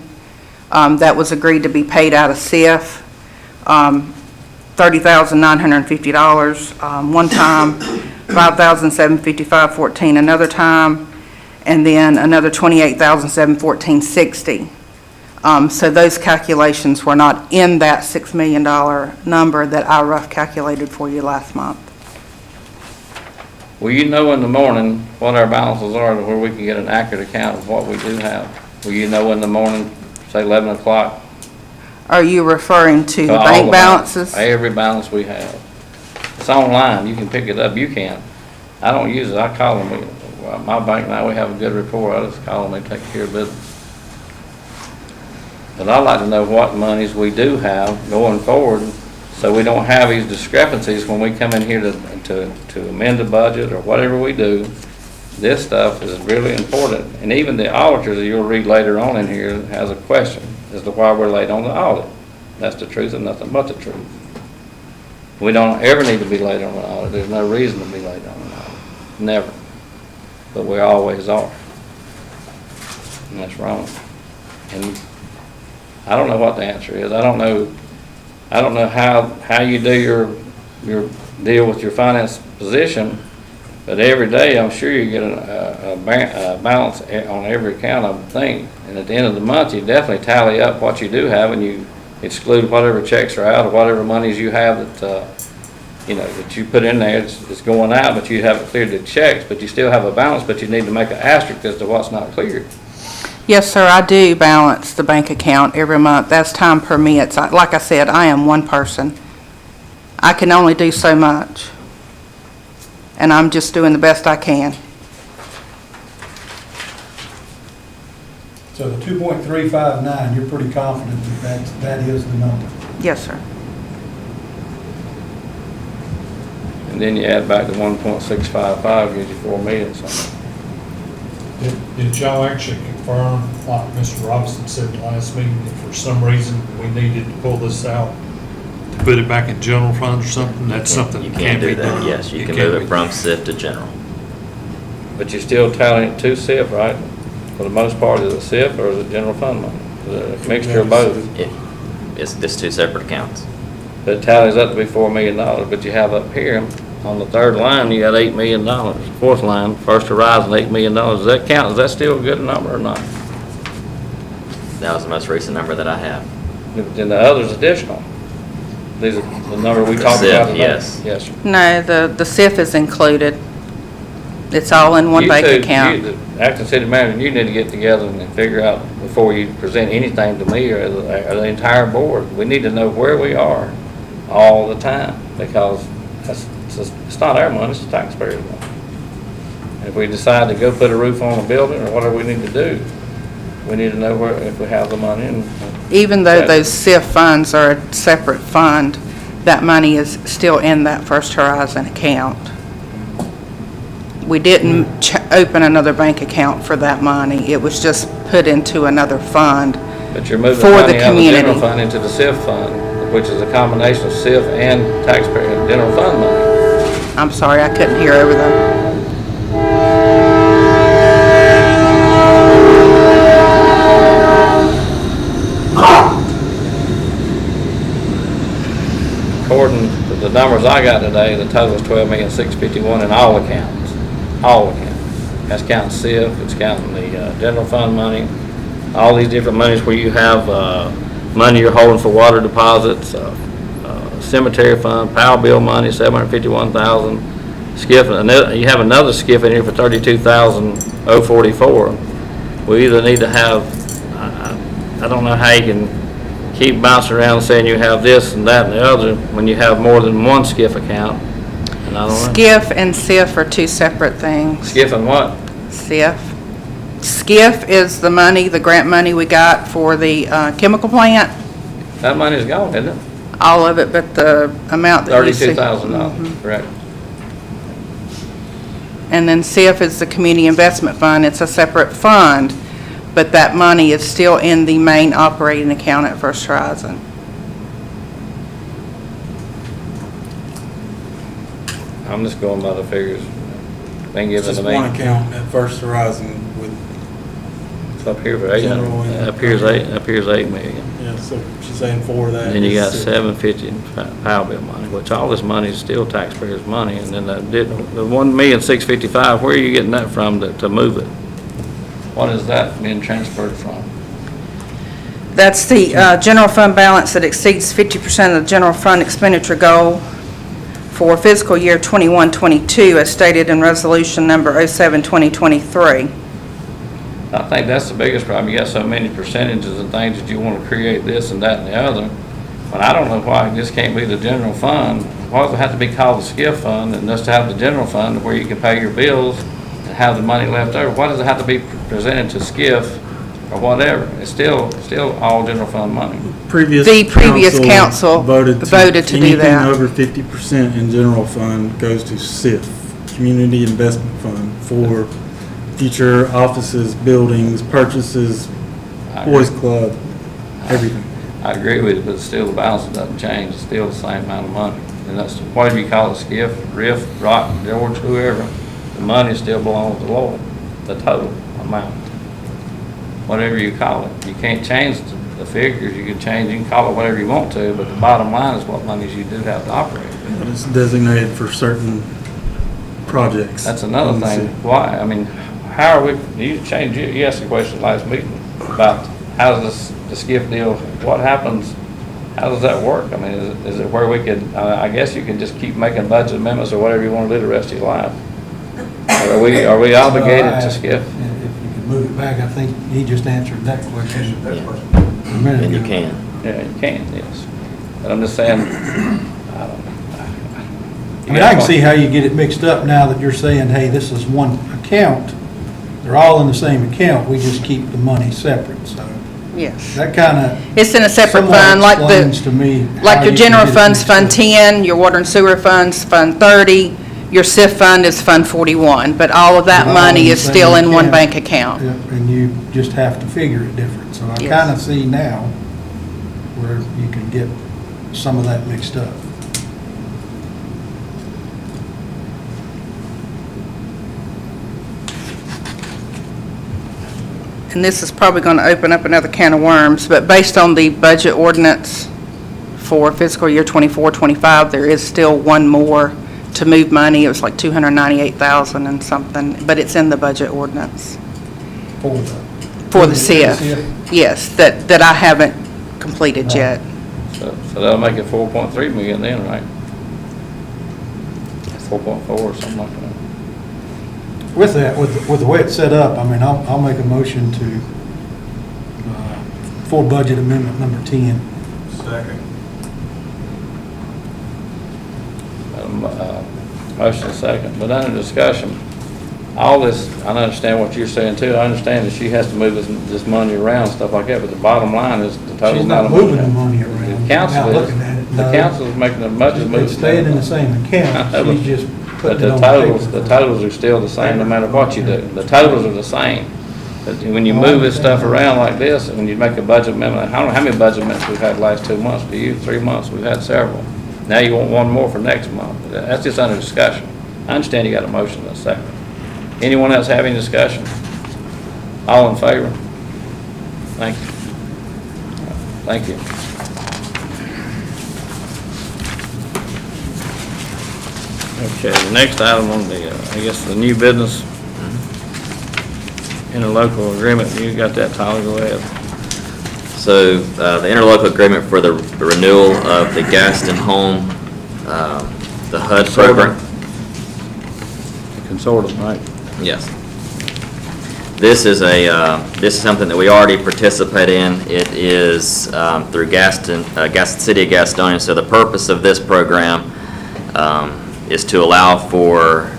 That was agreed to be paid out of CIF. $30,950 one time, $5,755.14 another time, and then another $28,714.60. So those calculations were not in that $6 million number that I rough calculated for you last month. will you know in the morning what our balances are to where we can get an accurate account of what we do have? Will you know in the morning, say 11 o'clock? Are you referring to the all bank balance- balances? Every balance we have. It's online, you can pick it up, you can. I don't use it, I call them, my bank now, we have a good report, I just call them, they take care of business. But I'd like to know what monies we do have going forward, so we don't have these discrepancies when we come in here to amend the budget or whatever we do. This stuff is really important, and even the auditors that you'll read later on in here has a question as to why we're late on the audit. That's the truth and nothing but the truth. We don't ever need to be late on an audit. There's no reason to be late on an audit. Never. But we always are. And that's wrong. And I don't know what the answer is. I don't know how you do your deal with your finance position, but every day, I'm sure you get a balance on every account, I would think. And at the end of the month, you definitely tally up what you do have, and you exclude whatever checks are out, or whatever monies you have that, that you put in there, it's going out, but you haven't cleared the checks, but you still have a balance, but you need to make an asterisk as to what's not cleared. Yes, sir, I do balance the bank account every month. As time permits. Like I said, I am one person. I can only do so much. And I'm just doing the best I can. So the 2.359, you're pretty confident that is the number? Yes, sir. And then you add back the 1.655, gives you 4 million something. Did y'all actually confirm, like Mr. Robinson said in the last meeting, if for some reason we needed to pull this out, to put it back in general fund or something, that's something You that can can't be do done? that, yes, you can can't move be it from done. SIF to general. But you're still tallying it to SIF, right? For the most part, is it SIF or is it general fund money? Is it a mixture of both? It's two separate accounts. But it tallies up to be $4 million, but you have up here, on the third line, you got $8 million. Fourth line, First Horizon, $8 million. Does that count? Is that still a good number or not? That was the most recent number that I have. Then the other's additional. These are the number we The talked SIF, about today. yes. Yes, sir. No, the SIF is included. It's all in one You bank two, account. the acting city manager, you need to get together and figure out before you present anything to me or the entire board. We need to know where we are all the time, because it's not our money, it's the taxpayers' money. And if we decide to go put a roof on a building or whatever we need to do, we need to know where, if we have the money. And Even though those SIF funds are a separate fund, that money is still in that First Horizon account. We didn't open another bank account for that money. It was just put into another fund. But you're moving For the money out of the general community. fund into the SIF fund, which is a combination of SIF and taxpayer general fund money. I'm sorry, I couldn't hear over them. numbers I got today, the total is 12,651,000 in all accounts, all accounts. That's counting SIF, it's counting the general fund money, all these different monies where you have money you're holding for water deposits, cemetery fund, power bill money, 751,000, SCIF, you have another SCIF in here for 32,044. We either need to have, I don't know how you can keep bouncing around saying you have this and that and the other when you have more than one SCIF account. And I don't know. SCIF and SIF are two separate things. SCIF and what? SIF. SCIF is the money, the grant money we got for the chemical plant, That money's gone, isn't it? all of it, but the amount that you see. $32,000, correct. And then SIF is the community investment fund. It's a separate fund, but that money is still in the main operating account at First Horizon. I'm just going by the figures. They can give It's it just to me. one account at First Horizon with, It's up here for 800. General and- Appears 8 million. yeah, so she's saying for that. And then you is got SIF. 750 in power bill money, which all this money is still taxpayers' money. And then the 1,655,000, where are you getting that from to move it? What is that being transferred from? That's the general fund balance that exceeds 50% of the general fund expenditure goal for fiscal year 21-22, as stated in resolution number 07-2023. I think that's the biggest problem. You got so many percentages and things that you want to create this and that and the other. But I don't know why it just can't be the general fund. Why does it have to be called the SCIF fund and just have the general fund where you can pay your bills and have the money left over? Why does it have to be presented to SCIF or whatever? It's still all general fund money. The previous council voted to do that. Anything over 50% in general fund goes to SIF, Community Investment Fund, for future offices, buildings, purchases, boys club, everything. I agree with you, but still the balance doesn't change. It's still the same amount of money. And that's, whatever you call it, SCIF, RIF, Rock, George, whoever, the money still belongs to the Lord, the total amount. Whatever you call it. You can't change the figures. You can call it whatever you want to, but the bottom line is what monies you do have to operate. But it's designated for certain projects. That's another thing. Why? I mean, how are we, you asked a question last meeting about how does the SCIF deal, what happens, how does that work? I mean, is it where we could, I guess you can just keep making budget amendments or whatever you want to do the rest of your life? Or are we obligated to SCIF? If you could move it back, I think he just answered that question a minute And you ago. can. Yeah, you can, yes. But I'm just saying, I don't know. I mean, I can see how you get it mixed up now that you're saying, hey, this is one account. They're all in the same account, we just keep the money separate, so Yes. that kind of It's in a separate somewhat fund, like explains to me like how your you general can get it funds, mixed Fund up. 10, your water and sewer funds, Fund 30, your SIF fund is Fund 41, but all of that They're all money in the is still same in one account. bank account. Yep, and you just have to figure it different, so I Yes. kind of see now where you can get some of that mixed up. And this is probably going to open up another can of worms, but based on the budget ordinance for fiscal year 24-25, there is still one more to move money. It was like 298,000 and something, but it's in the budget ordinance for the CIF. Yes, that I haven't completed yet. So that'll make it 4.3 million then, right? 4.4 or something like that. With that, with the way it's set up, I mean, I'll make a motion to, for budget amendment number 10. Second. Motion is second, but under discussion, all this, I understand what you're saying too. I understand that she has to move this money around, stuff like that, but the bottom line is the total She's amount not of money. moving the money around. The council Not is. looking at it, The no. council's making the budget move. It's staying in the same account, she's just But putting it the on totals, paper. the totals are still the same no matter what you do. The totals are the same. But when you move this stuff around like this, and when you make a budget amendment, I don't know how many budget amendments we've had the last 2 months. Do you? 3 months? We've had several. Now you want one more for next month. That's just under discussion. I understand you got a motion in a second. Anyone else have any discussion? All in favor? Thank you. Thank you. Okay, the next item on the, I guess, the new business interlocal agreement, you got that, Tyler, go ahead. So, the interlocal agreement for the renewal of the Gaston Home, the HUD program. Consortium, right? Yes. This is this is something that we already participate in. It is through City of Gastonia. So the purpose of this program is to allow for,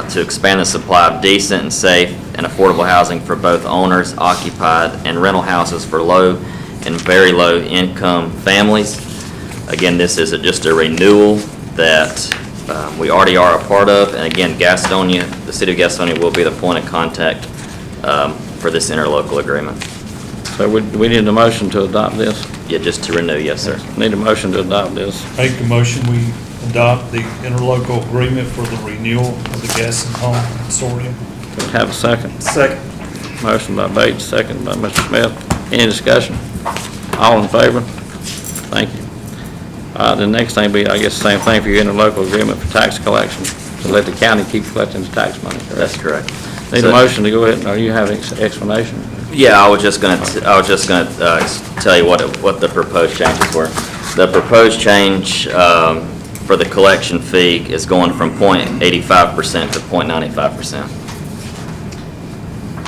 to expand the supply of decent and safe and affordable housing for both owners, occupied, and rental houses for low and very low income families. Again, this is just a renewal that we already are a part of, and again, Gastonia, the City of Gastonia will be the point of contact for this interlocal agreement. So we need a motion to adopt this? Yeah, just to renew, yes, sir. Need a motion to adopt this. Make a motion, we adopt the interlocal agreement for the renewal of the Gaston Home Consortium. Do we have a second? Second. Motion by Bates, second by Mr. Smith. Any discussion? All in favor? Thank you. The next thing be, I guess, the same thing for your interlocal agreement for tax collection, to let the county keep collecting the tax money, correct? That's correct. Need a So- motion to go ahead, or you have an explanation? Yeah, I was just gonna tell you what the proposed changes were. The proposed change for the collection fee is going from 0.85% to 0.95%.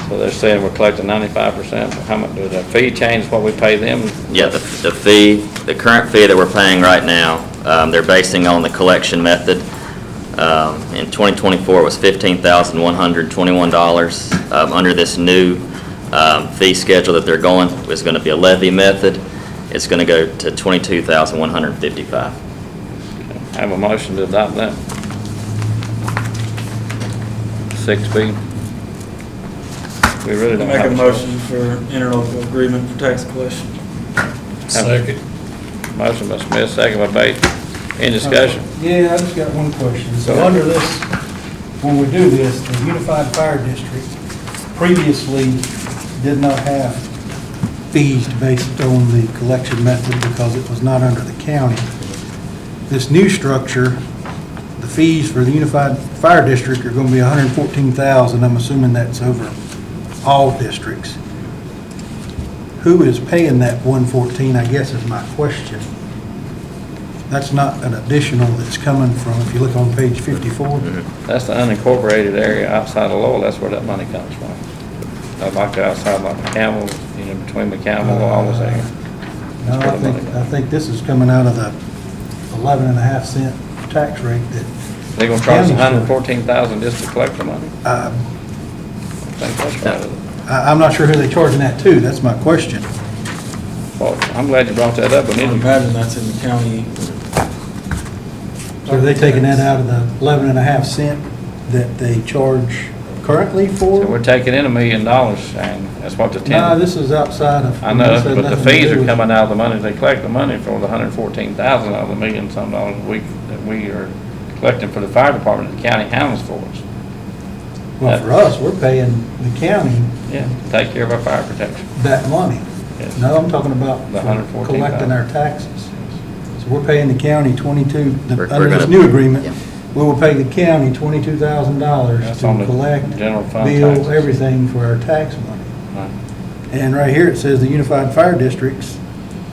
So they're saying we're collecting 95%, how much, does the fee change what we pay them? Yeah, the fee, the current fee that we're paying right now, they're basing on the collection method. In 2024, it was $15,121. Under this new fee schedule that they're going, it's going to be a levy method. It's going to go to $22,155. I have a motion to adopt that. 6B. We really don't Make have a motion for interlocal agreement for tax collection. Second. Motion by Smith, second by Bates. Any discussion? Yeah, I just got one question. So Go ahead. under this, when we do this, the Unified Fire District previously did not have fees based on the collection method because it was not under the county. This new structure, the fees for the Unified Fire District are going to be $114,000. I'm assuming that's over all districts. Who is paying that $114, I guess is my question. That's not an additional that's coming from, if you look on page 54. That's the unincorporated area outside of Lowell, that's where that money comes from. Like outside, like McCampbell, between McCampbell, all this area. No, I think this is coming out of the 11.5 cent tax rate that, They're gonna charge us $114,000 just to collect the money? uh, I think that's right. I'm not sure who they're charging that to, that's my question. Well, I'm glad you brought that up, but I then imagine that's in the county. So are they taking that out of the 11.5 cent that they charge currently so for? we're taking in $1 million, and that's what the No, 10. this is outside of. I know, this has but the nothing to fees do are with- coming out of the money, they collect the money for the $114,000 out of the $1,000-some dollars a week that we are collecting for the fire department, the county handles for us. Well, for us, we're paying the county Yeah, take care of our fire protection. that money. Yes. No, I'm talking about The for $114,000. collecting our taxes. So we're paying the county 22, We're under this gonna- new agreement, yeah. we will pay the county $22,000 That's to on the collect, general fund bill, taxes. everything for our tax money. Right. And right here, it says the Unified Fire Districts,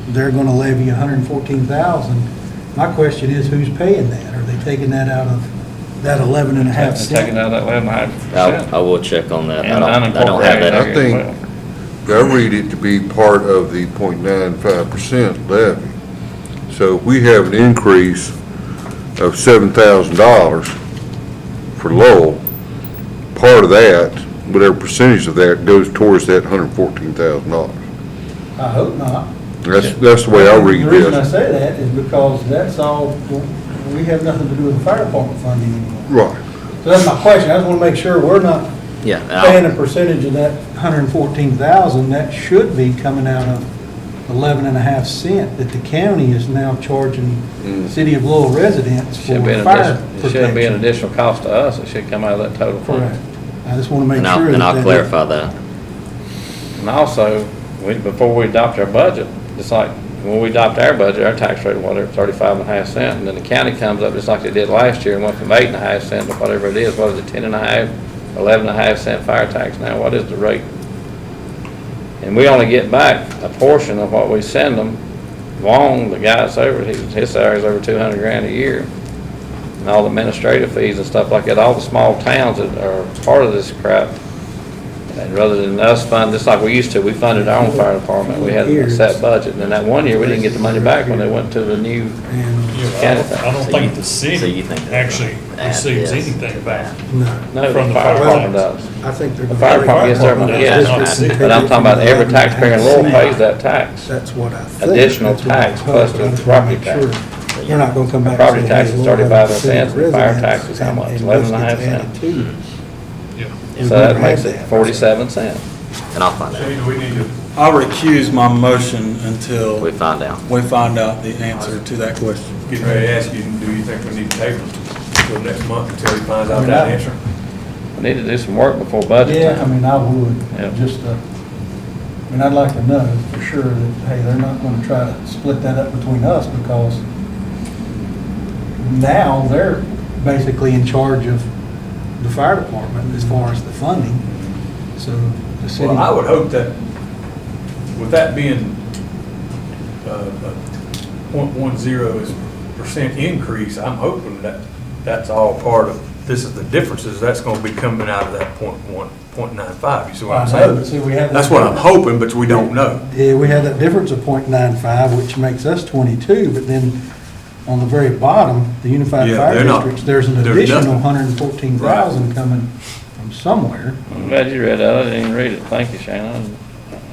they're gonna levy $114,000. My question is, who's paying that? Are they taking that out of that 11.5 Taking cent? out that 11.5%. I will check on that. And I don't have unincorporated that. I area as think- well. I read it to be part of the 0.95% levy. So if we have an increase of $7,000 for Lowell, part of that, whatever percentage of that goes towards that $114,000. I hope not. That's the way I read The reason I this. say that is because that's all, we have nothing to do with the fire department funding anymore. Right. So that's my question, I just want to make sure we're not Yeah. paying a percentage of that 114,000, that should be coming out of 11.5 cent that the county is now charging City of Lowell residents for Should be an fire addition, it shouldn't be an protection. additional cost to us, it should come out of that total fund. Correct. I just want to make And sure that. I'll that- clarify that. And also, before we adopt our budget, it's like when we adopt our budget, our tax rate, whatever, 35.5 cents, and then the county comes up just like they did last year and went from 8.5 cents to whatever it is, what is it, 10.5, 11.5 cent fire tax now, what is the rate? And we only get back a portion of what we send them. Wong, the guy that's over, his salary's over 200 grand a year. And all the administrative fees and stuff like that, all the small towns that are part of this crap, and rather than us fund, just like we used to, we funded our own fire department, we had a set budget, and then that one year, we didn't get the money back when they went to the new county tax. I don't think the So you city think they're actually gonna add receives this? anything back. No, From the the fire fire department does. I think they're. The fire department gets their money, yes, but I'm talking about every taxpayer in Laurel pays that tax. That's what I think. Additional That's what I tax thought, plus but the I just wanna property make tax. sure They're not gonna come back and Property say, tax hey, is we'll have 35 a cents, and fire tax is how residence, much? and 11.5 this gets cents. added to it. Yeah. We've So that never had makes it that. 47 cents. And I'll find out. Shane, do we need to? I'll recuse my motion until We find out. we find out the answer to that question. Getting ready to ask you, do you think we need to table until next month until he finds I out mean, that I- answer? We need to do some work before budget Yeah, I time. mean, I would, Yeah. just, I mean, I'd like to know for sure that, hey, they're not gonna try to split that up between us, because now they're basically in charge of the fire department as far as the funding, so the city. Well, I would hope that, with that being .10% increase, I'm hoping that that's all part of, this is the differences, that's gonna be coming out of that .95, you see what I'm I know, but saying? see, we have that- That's what I'm hoping, but we don't know. Yeah, we had that difference of .95, which makes us 22, but then on the very bottom, the Unified Yeah, Fire they're not- Districts, there's an there's additional nothing. 114,000 coming from somewhere. I'm glad you read that. I didn't even read it. Thank you, Shane.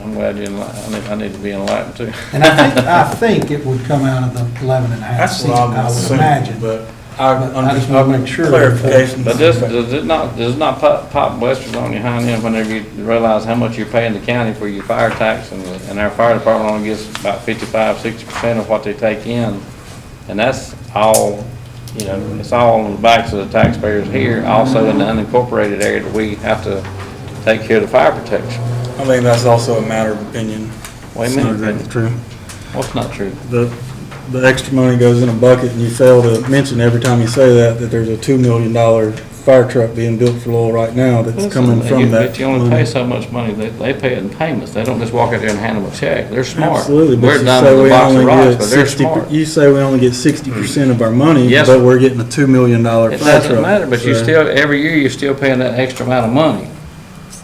I'm glad you enlightened. I need to be enlightened too. And I think it would come out of the 11 and a half That's cents, what I'm I would assuming, imagine. but I just want to make sure. Clarification. But does it not pop blisters on your hind end whenever you realize how much you're paying the county for your fire tax, and our fire department only gets about 55-60% of what they take in, and that's all, it's all on the backs of the taxpayers here, also in the unincorporated area that we have to take care of the fire protection. I think that's also a matter of opinion. Wait a It's not minute. exactly true. What's not true? The extra money goes in a bucket, and you fail to mention every time you say that there's a $2 million fire truck being built for Lowell right now that's coming from that. But you only pay money. so much money. They pay it in payments. They don't just walk out there and hand them a check. They're smart. Absolutely, but We're you done say with a we box of only rocks, get but they're 60, smart. you say we only get 60% of our money, Yes. but we're getting a $2 million fire It truck. doesn't matter, but you So- still, every year, you're still paying that extra amount of money.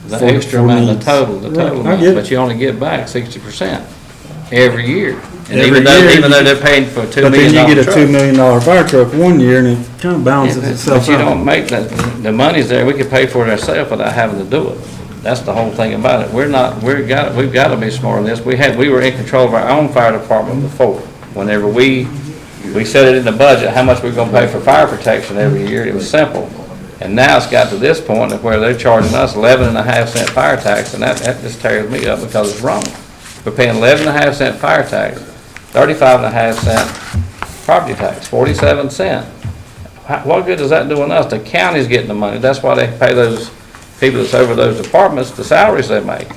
The For- extra for amount, the needs. total Right, I amount, get it. but you only get back 60% every year. And Every even though, year even though you- they're paying for a $2 But then million you get a truck. $2 million fire truck one year, and it kind of balances itself But you don't out. make that, the money's there, we could pay for it ourselves without having to do it. That's the whole thing about it. We've got to be smart on this. We were in control of our own fire department before. Whenever we set it in the budget, how much we're gonna pay for fire protection every year, it was simple. And now it's got to this point of where they're charging us 11.5 cent fire tax, and that just tears me up because it's wrong. We're paying 11.5 cent fire tax, 35.5 cent property tax, 47 cent. What good is that doing us? The county's getting the money. That's why they pay those people that's over those departments the salaries they make.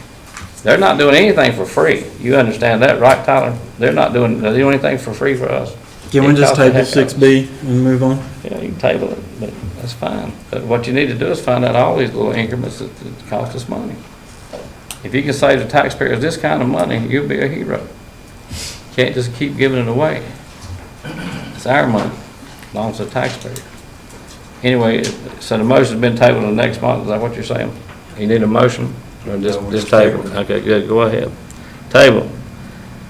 They're not doing anything for free. You understand that, right, Tyler? They're not doing anything for free for us. Can we It just costs the table heck out of us. 6B and move on? Yeah, you can table it, but that's fine. But what you need to do is find out all these little increments that cost us money. If you can save the taxpayers this kind of money, you'll be a hero. Can't just keep giving it away. It's our money, belongs to the taxpayer. Anyway, so the motion's been tabled to next month, is that what you're saying? You need a motion, or just table? Okay, good, go ahead. Table.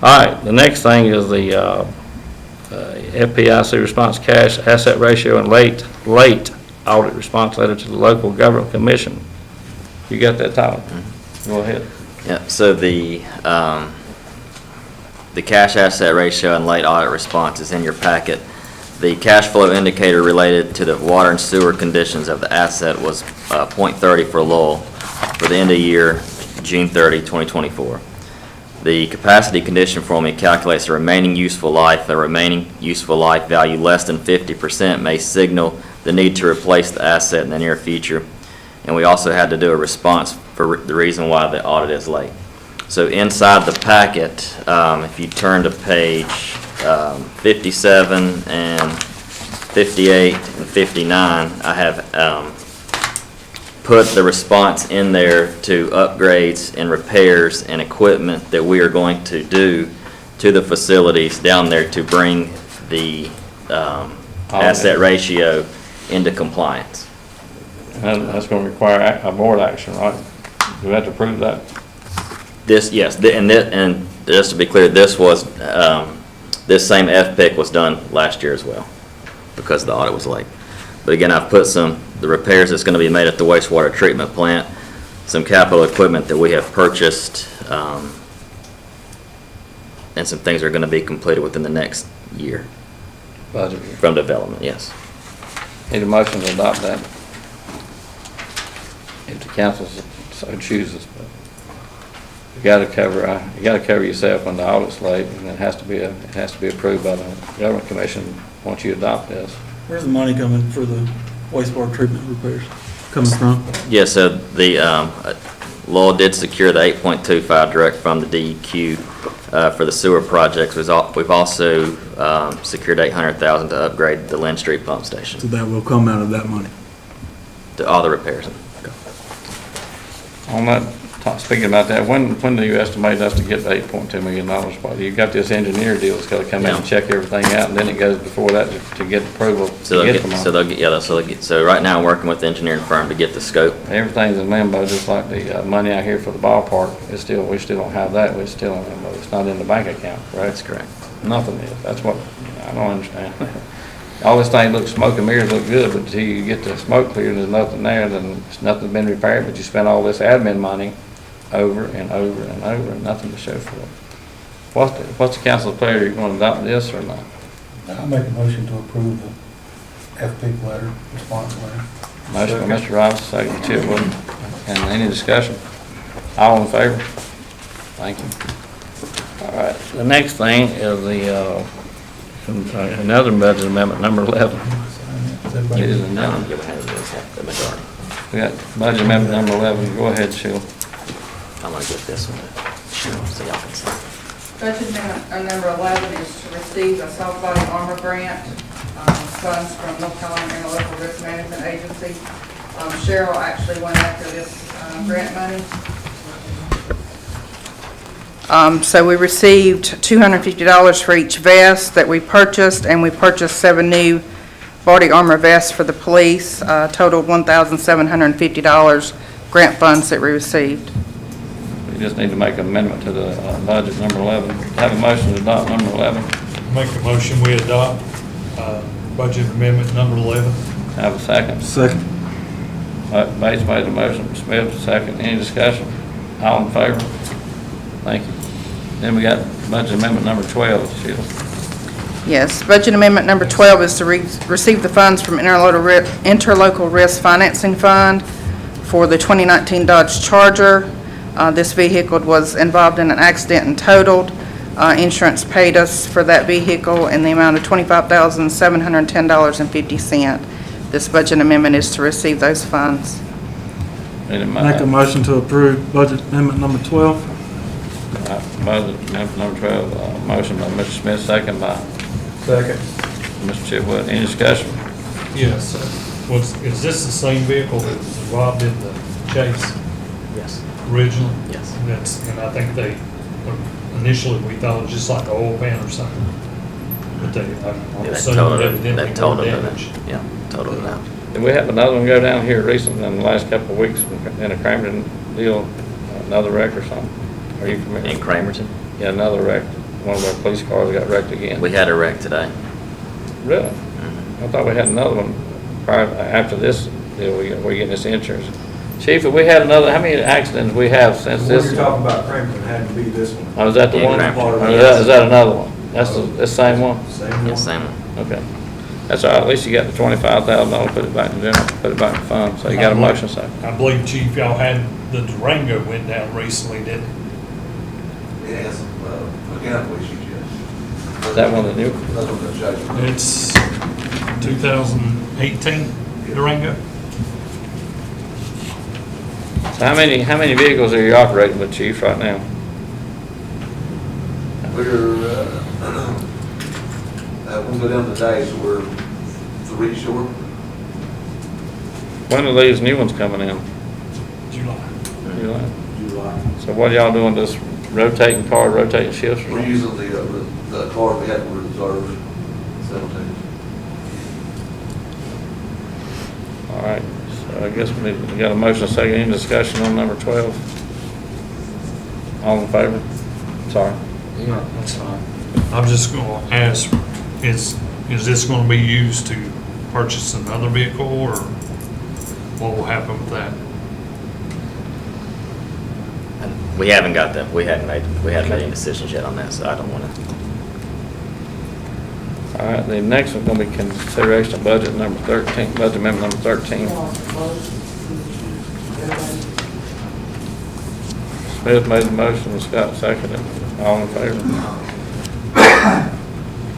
All right, the next thing is the FPIC response cash asset ratio and late audit response letter to the local government commission. You got that, Tyler? Go ahead. Yeah, so the cash asset ratio and late audit response is in your packet. The cash flow indicator related to the water and sewer conditions of the asset was .30 for Lowell for the end of year, June 30, 2024. The capacity condition formula calculates the remaining useful life. The remaining useful life value less than 50% may signal the need to replace the asset in the near future. And we also had to do a response for the reason why the audit is late. So inside the packet, if you turn to page 57 and 58 and 59, I have put the response in there to upgrades and repairs and equipment that we are going to do to the facilities down there to bring the asset ratio into compliance. And that's gonna require a board action, right? Do we have to approve that? This, yes, and just to be clear, this was, this same FPIC was done last year as well, because the audit was late. But again, I've put the repairs that's gonna be made at the wastewater treatment plant, some capital equipment that we have purchased, and some things are gonna be completed within the next year Budget year. from development, yes. Need a motion to adopt that? If the council so chooses, but you gotta cover yourself when the audit's late, and it has to be approved by the government commission once you adopt this. Where's the money coming for the wastewater treatment repairs coming from? Yeah, so the, Lowell did secure the 8.25 direct from the DEQ for the sewer projects. We've also secured $800,000 to upgrade the Lynn Street pump station, So that will come out of that money. to all the repairs. On that, speaking about that, when do you estimate us to get the $8.2 million? Well, you got this engineer deal that's gotta come in and Yeah. check everything out, and then it goes before that to get approval So to they'll get get, them so on. they'll get, yeah, so right now I'm working with the engineering firm to get the scope. Everything's in limbo, just like the money out here for the ballpark. We still don't have that. We're still in limbo. It's not in the bank account, correct? That's correct. Nothing is. That's what, I don't understand. All this thing looks, smoke and mirrors look good, but until you get the smoke cleared and there's nothing there, then nothing's been repaired, but you spent all this admin money over and over and over, and nothing to show for it. What's the council's pleasure? You want to adopt this or not? I'll make a motion to approve the FPIC letter, response letter. Motion by Mr. Robinson, second by Chip Wooden. And any discussion? All in favor? Thank you. All right, the next thing is another budget amendment, number 11. It is another. The majority. We got budget amendment number 11. Go ahead, Sheila. I'm gonna get this one to Cheryl so y'all can see. Budget amendment number 11 is to receive a soft body armor grant, funds from North Carolina Interlocal Risk Management Agency. Cheryl actually went after this grant money. So we received $250 for each vest that we purchased, and we purchased 7 new body armor vests for the police, totaled $1,750 grant funds that we received. We just need to make an amendment to the budget number 11. Have a motion to adopt number 11. Make a motion, we adopt budget amendment number 11. Have a second. Second. Bates made the motion, Smith second. Any discussion? All in favor? Thank you. Then we got budget amendment number 12, Sheila. Yes, budget amendment number 12 is to receive the funds from Interlocal Risk Financing Fund for the 2019 Dodge Charger. This vehicle was involved in an accident and totaled. Insurance paid us for that vehicle in the amount of $25,710.50. This budget amendment is to receive those funds. Need a Make a motion to approve budget amendment number 12. Budget amendment number 12, motion by Mr. Smith, second by Second. Mr. Chipwood. Any discussion? Yes. Is this the same vehicle that was involved in the chase Yes. originally? Yes. And I think initially we thought it was just like an oil pan or something. But I'm Yeah, assuming evidently they've totaled more it. damage. Yeah, totaled it out. Did we have another one go down here recently in the last couple of weeks in a Cramerton deal, another wreck or something? Are you familiar? In Cramerton, Yeah, another wreck. One of our police cars got wrecked again. we had a wreck today. Really? I thought we had another one after this deal, we're getting this insurance. Chief, have we had another, how many accidents we have since What this? you're talking about, Crampton, had to be this one. Oh, is that the Yeah, one? Crampton. Or is that another one? That's the same one? Same Yeah, one. same one. Okay. That's all right, at least you got the $25,000, put it back in general, put it back in fund, so you got a motion, second. I believe, Chief, y'all had, the Durango went down recently, didn't it? Yes, mechanical issues, yes. Is that one that new? That's what the judge. It's 2018 Durango? So how many vehicles are you operating with, Chief, right now? We're, we'll go down today, so we're 3 short. When are these new ones coming in? July. July? So what y'all doing, just rotating car, rotating shifts or We're something? using the card we had for reserves, 17. All right, so I guess we got a motion, a second, any discussion on number 12? All in favor? Sorry. Yeah, that's fine. I'm just gonna ask, is this gonna be used to purchase another vehicle, or what will happen with that? We haven't got them, we hadn't made any decisions yet on that, so I don't want to. All right, the next one's gonna be consideration of budget number 13, budget amendment number 13. Smith made the motion, and Scott seconded. All in favor?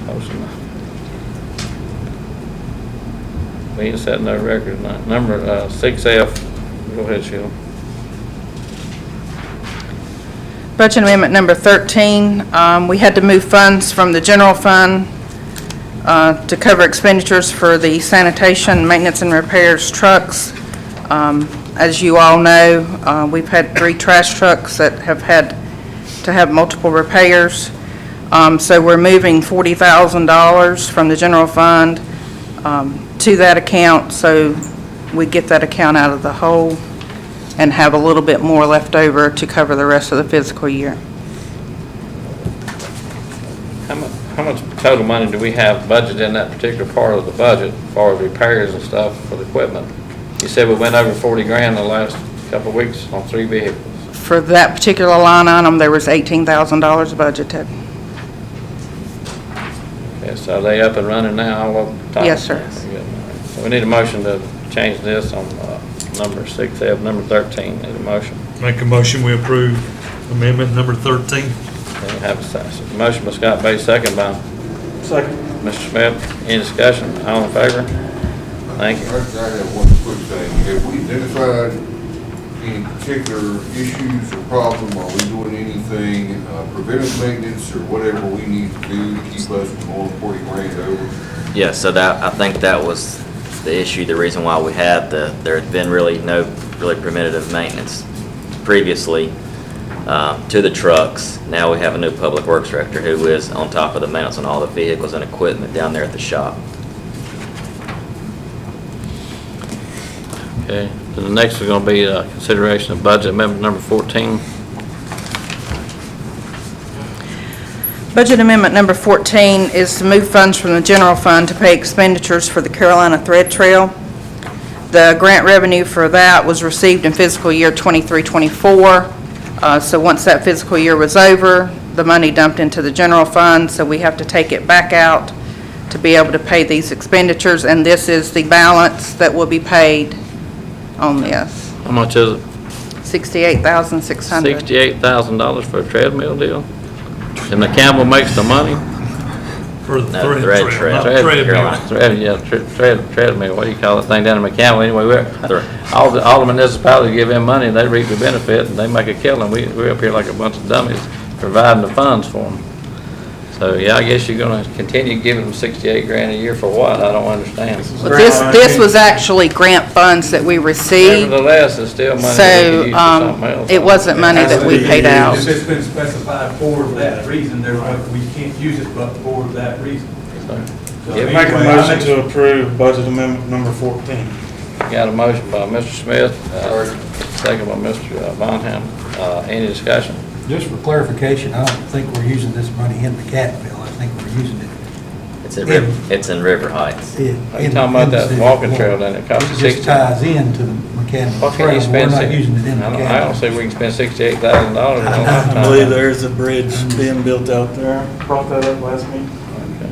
Motion. We ain't set no record tonight. Number 6F, go ahead, Sheila. Budget amendment number 13, we had to move funds from the general fund to cover expenditures for the sanitation, maintenance and repairs trucks. As you all know, we've had 3 trash trucks that have had to have multiple repairs. So we're moving $40,000 from the general fund to that account, so we get that account out of the hole and have a little bit more left over to cover the rest of the fiscal year. How much total money do we have budgeted in that particular part of the budget as far as repairs and stuff for the equipment? You said we went over 40 grand in the last couple of weeks on 3 vehicles. For that particular line item, there was $18,000 budgeted. Okay, so are they up and running now? All up top? Yes, sir. Very good. All right. So we need a motion to change this on number 6F, number 13. Need a motion. Make a motion, we approve amendment number 13. Then we have a second. Motion by Scott Bates, second by Second. Mr. Smith. Any discussion? All in favor? Thank you. I have one quick thing. Have we identified any particular issues or problem? Are we doing anything, preventive maintenance or whatever we need to do to keep us from going 40 grand over? Yeah, so that, I think that was the issue, the reason why we had there had been really no preventative maintenance previously to the trucks. Now we have a new public works director who is on top of the maintenance on all the vehicles and equipment down there at the shop. Okay, so the next is going to be consideration of budget amendment number 14. Budget amendment number 14 is to move funds from the general fund to pay expenditures for the Carolina Thread Trail. The grant revenue for that was received in fiscal year 23-24. So once that fiscal year was over, the money dumped into the general fund, so we have to take it back out to be able to pay these expenditures, and this is the balance that will be paid on this. How much is it? $68,600. $68,000 for a treadmill deal? And the Campbell makes the money? For the No, thread thread trail, trail. not Tread- treadmill. Treadmill, what do you call it thing down in McCowan? Anyway, all the municipalities give them money, and they reap the benefit, and they make a killing. We're up here like a bunch of dummies providing the funds for them. So, yeah, I guess you're gonna continue giving them 68 grand a year for what? I don't understand. But this was actually grant funds that we received, Nevertheless, it's still money that so we could use for something else. it wasn't money that we paid out. If it's been specified for that reason, we can't use it but for that reason. So Yeah, Make a anyway, motion to approve budget amendment number 14. Got a motion by Mr. Smith, second by Mr. Bonham. Any discussion? Just for clarification, I don't think we're using this money in the Catville. I think we're using it It's in River Heights. in. Are you talking about in the that city. walking trail down there? It costs It just 60. ties into the mechanical What can trail. you We're spend? not using it in the I don't Catville. see we can spend $68,000. I believe there is a bridge being built out there. Brought that up last meeting. Okay.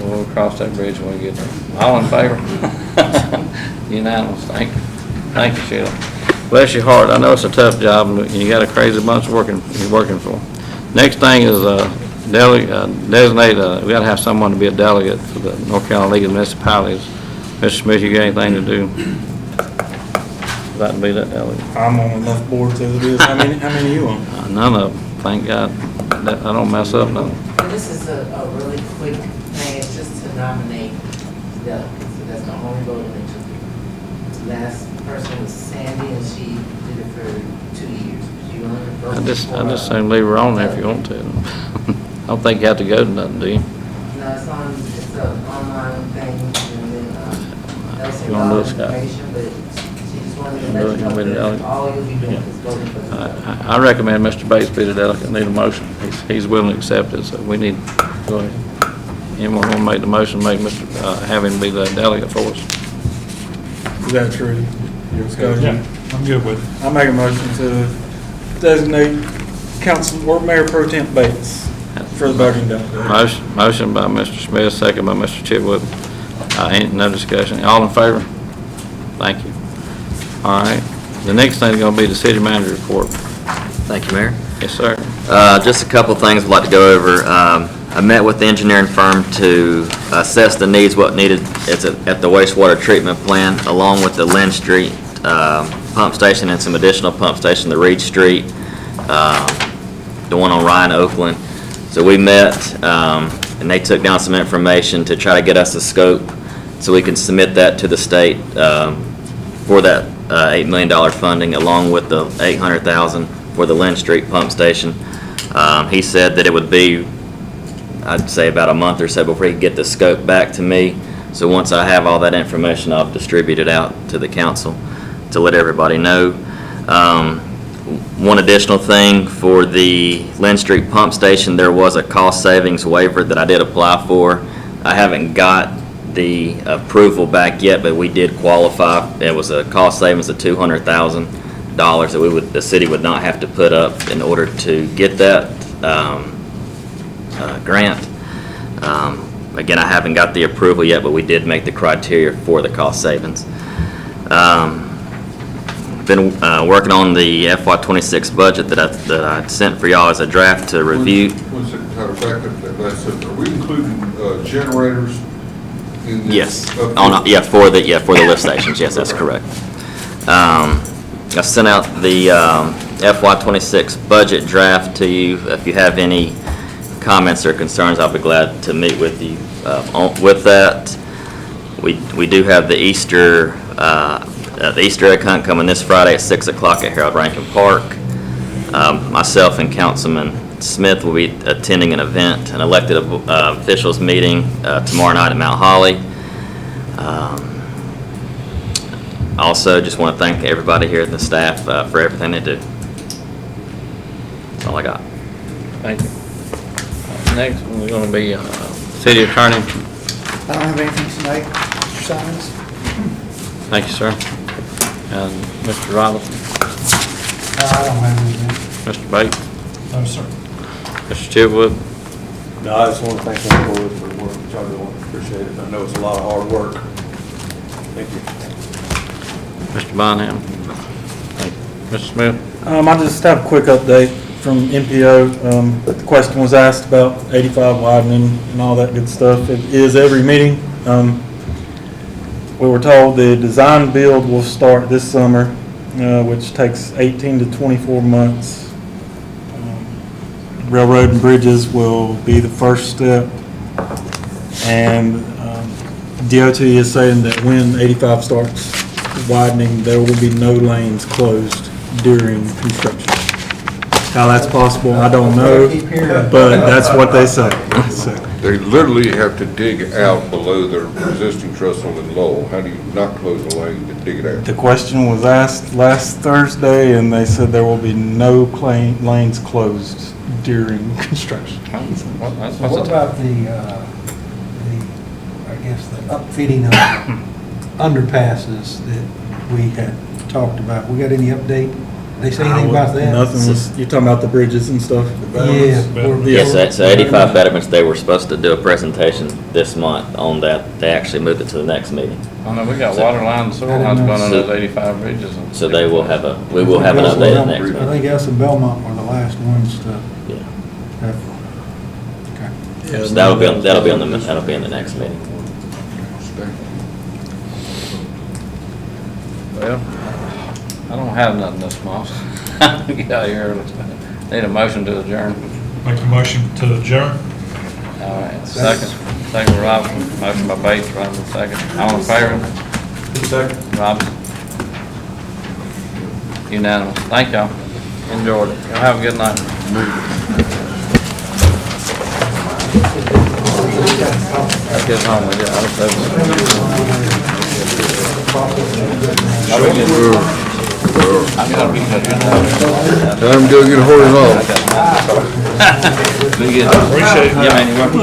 We'll cross that bridge when we get there. All in favor? Unanimous, thank you. Thank you, Sheila. Bless your heart, I know it's a tough job, and you got a crazy bunch you're working for. Next thing is designate, we gotta have someone to be a delegate for the North Carolina League of Municipalities. Mr. Smith, you got anything to do? About to be that delegate? I'm on enough boards as it is. How many you on? None of them. Thank God that I don't mess up nothing. And this is a really quick thing, it's just to nominate delegates. So that's the only vote that took. Last person was Sandy, and she did it for 2 years. She only voted I just say leave her on there if you want to. I don't think you have to go to nothing, do you? No, it's an online thing, and then, they'll send You wanna do all it, the Scott? information, but she just wanted to You let you wanna know be the that delegate? all you'll be doing is voting for the delegate. I recommend Mr. Bates be the delegate. Need a motion. He's willing to accept it, so we need, go ahead. Anyone want to make the motion, have him be the delegate for us? Is that true? Scott, Yeah, I'm good with it. I make a motion to designate Council or Mayor Pro Tem Bates for the voting delegate. Motion by Mr. Smith, second by Mr. Chitwood. Ain't no discussion. All in favor? Thank you. All right. The next thing is going to be the city manager report. Thank you, Mayor. Yes, sir. Just a couple things I'd like to go over. I met with the engineering firm to assess the needs, what needed at the wastewater treatment plant, along with the Lynn Street pump station and some additional pump station, the Reed Street, the one on Ryan Oakland. So we met, and they took down some information to try to get us a scope so we can submit that to the state for that $8 million funding, along with the $800,000 for the Lynn Street pump station. He said that it would be, I'd say, about a month or so before he could get the scope back to me. So once I have all that information, I'll distribute it out to the council to let everybody know. One additional thing, for the Lynn Street pump station, there was a cost savings waiver that I did apply for. I haven't got the approval back yet, but we did qualify. It was a cost savings of $200,000 that the city would not have to put up in order to get that grant. Again, I haven't got the approval yet, but we did make the criteria for the cost savings. Been working on the FY26 budget that I sent for y'all as a draft to review. One second, Tyler, back up that last sentence. Are we including generators in this? Yes, update? for the lift stations, yes, that's correct. I sent out the FY26 budget draft to you. If you have any comments or concerns, I'll be glad to meet with you with that. We do have the Easter egg hunt coming this Friday at 6 o'clock at Harold Rankin Park. Myself and Councilman Smith will be attending an event, an elected officials meeting tomorrow night at Mount Holly. Also, just want to thank everybody here and the staff for everything they do. That's all I got. Thank you. Next, we're going to be city attorney. I don't have anything tonight, Mr. Simons. Thank you, sir. And Mr. Robinson, I don't have anything. Mr. Bates, No, sir. Mr. Chitwood. No, I just want to thank the board for the work that y'all doing. Appreciate it. I know it's a lot of hard work. Thank you. Mr. Bonham. Thank you. Mr. Smith. I just have a quick update from MPO. The question was asked about 85 widening and all that good stuff. It is every meeting. We were told the design build will start this summer, which takes 18 to 24 months. Railroad and bridges will be the first step. And DOT is saying that when 85 starts widening, there will be no lanes closed during construction. How that's possible, I don't know, but that's what they say. So, They literally have to dig out below their existing trestle in Lowell. How do you not close the lane to dig it out? the question was asked last Thursday, and they said there will be no lanes closed during construction. What's What the about I guess, the upfitting of underpasses that we had talked about? We got any update? They say anything about that? Nothing was, you're talking about the bridges and stuff? Yeah. Yes, so 85 betterments, they were supposed to do a presentation this month on that. They actually moved it to the next meeting. Oh, no, we got water lines, sewer lines going under those 85 bridges. So we will have an update at the next I meeting. think us and Belmont were the last ones to Yeah. have. Okay. So that'll be in the next meeting. Well, I don't have nothing this month. Get out of here early. Need a motion to adjourn. Make a motion to adjourn. All right, second by Robinson, motion by Bates, Robinson, second. All in favor? Second. Robinson? Unanimous. Thank y'all. Enjoyed it. Y'all have a good night. Let's get home with you. I'm gonna be here. Time to go get a horse off. Appreciate it. Yeah, man, you're welcome.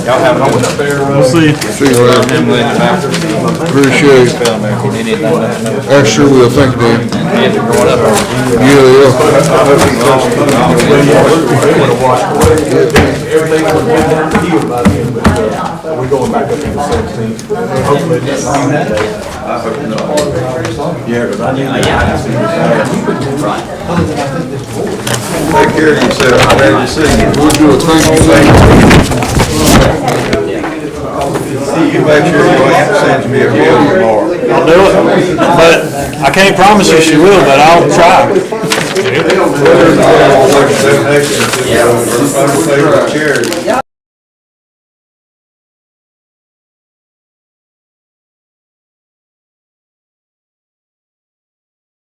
Y'all have a good one. We'll see you. See you later. Him with you back. Appreciate it. If you need anything, let me know. I sure will, thank you, Dan. And kids are growing up. Yeah. Everything was healed by then, but we're going back up to the 17th. Hopefully that's on that day. I hope not. Yeah, because I need to. Take care of yourself, glad to see you. We'll do a thank you thing. You make sure your aunt sends me a bill tomorrow. I'll do it, but I can't promise you she will, but I'll try. Donation to charity.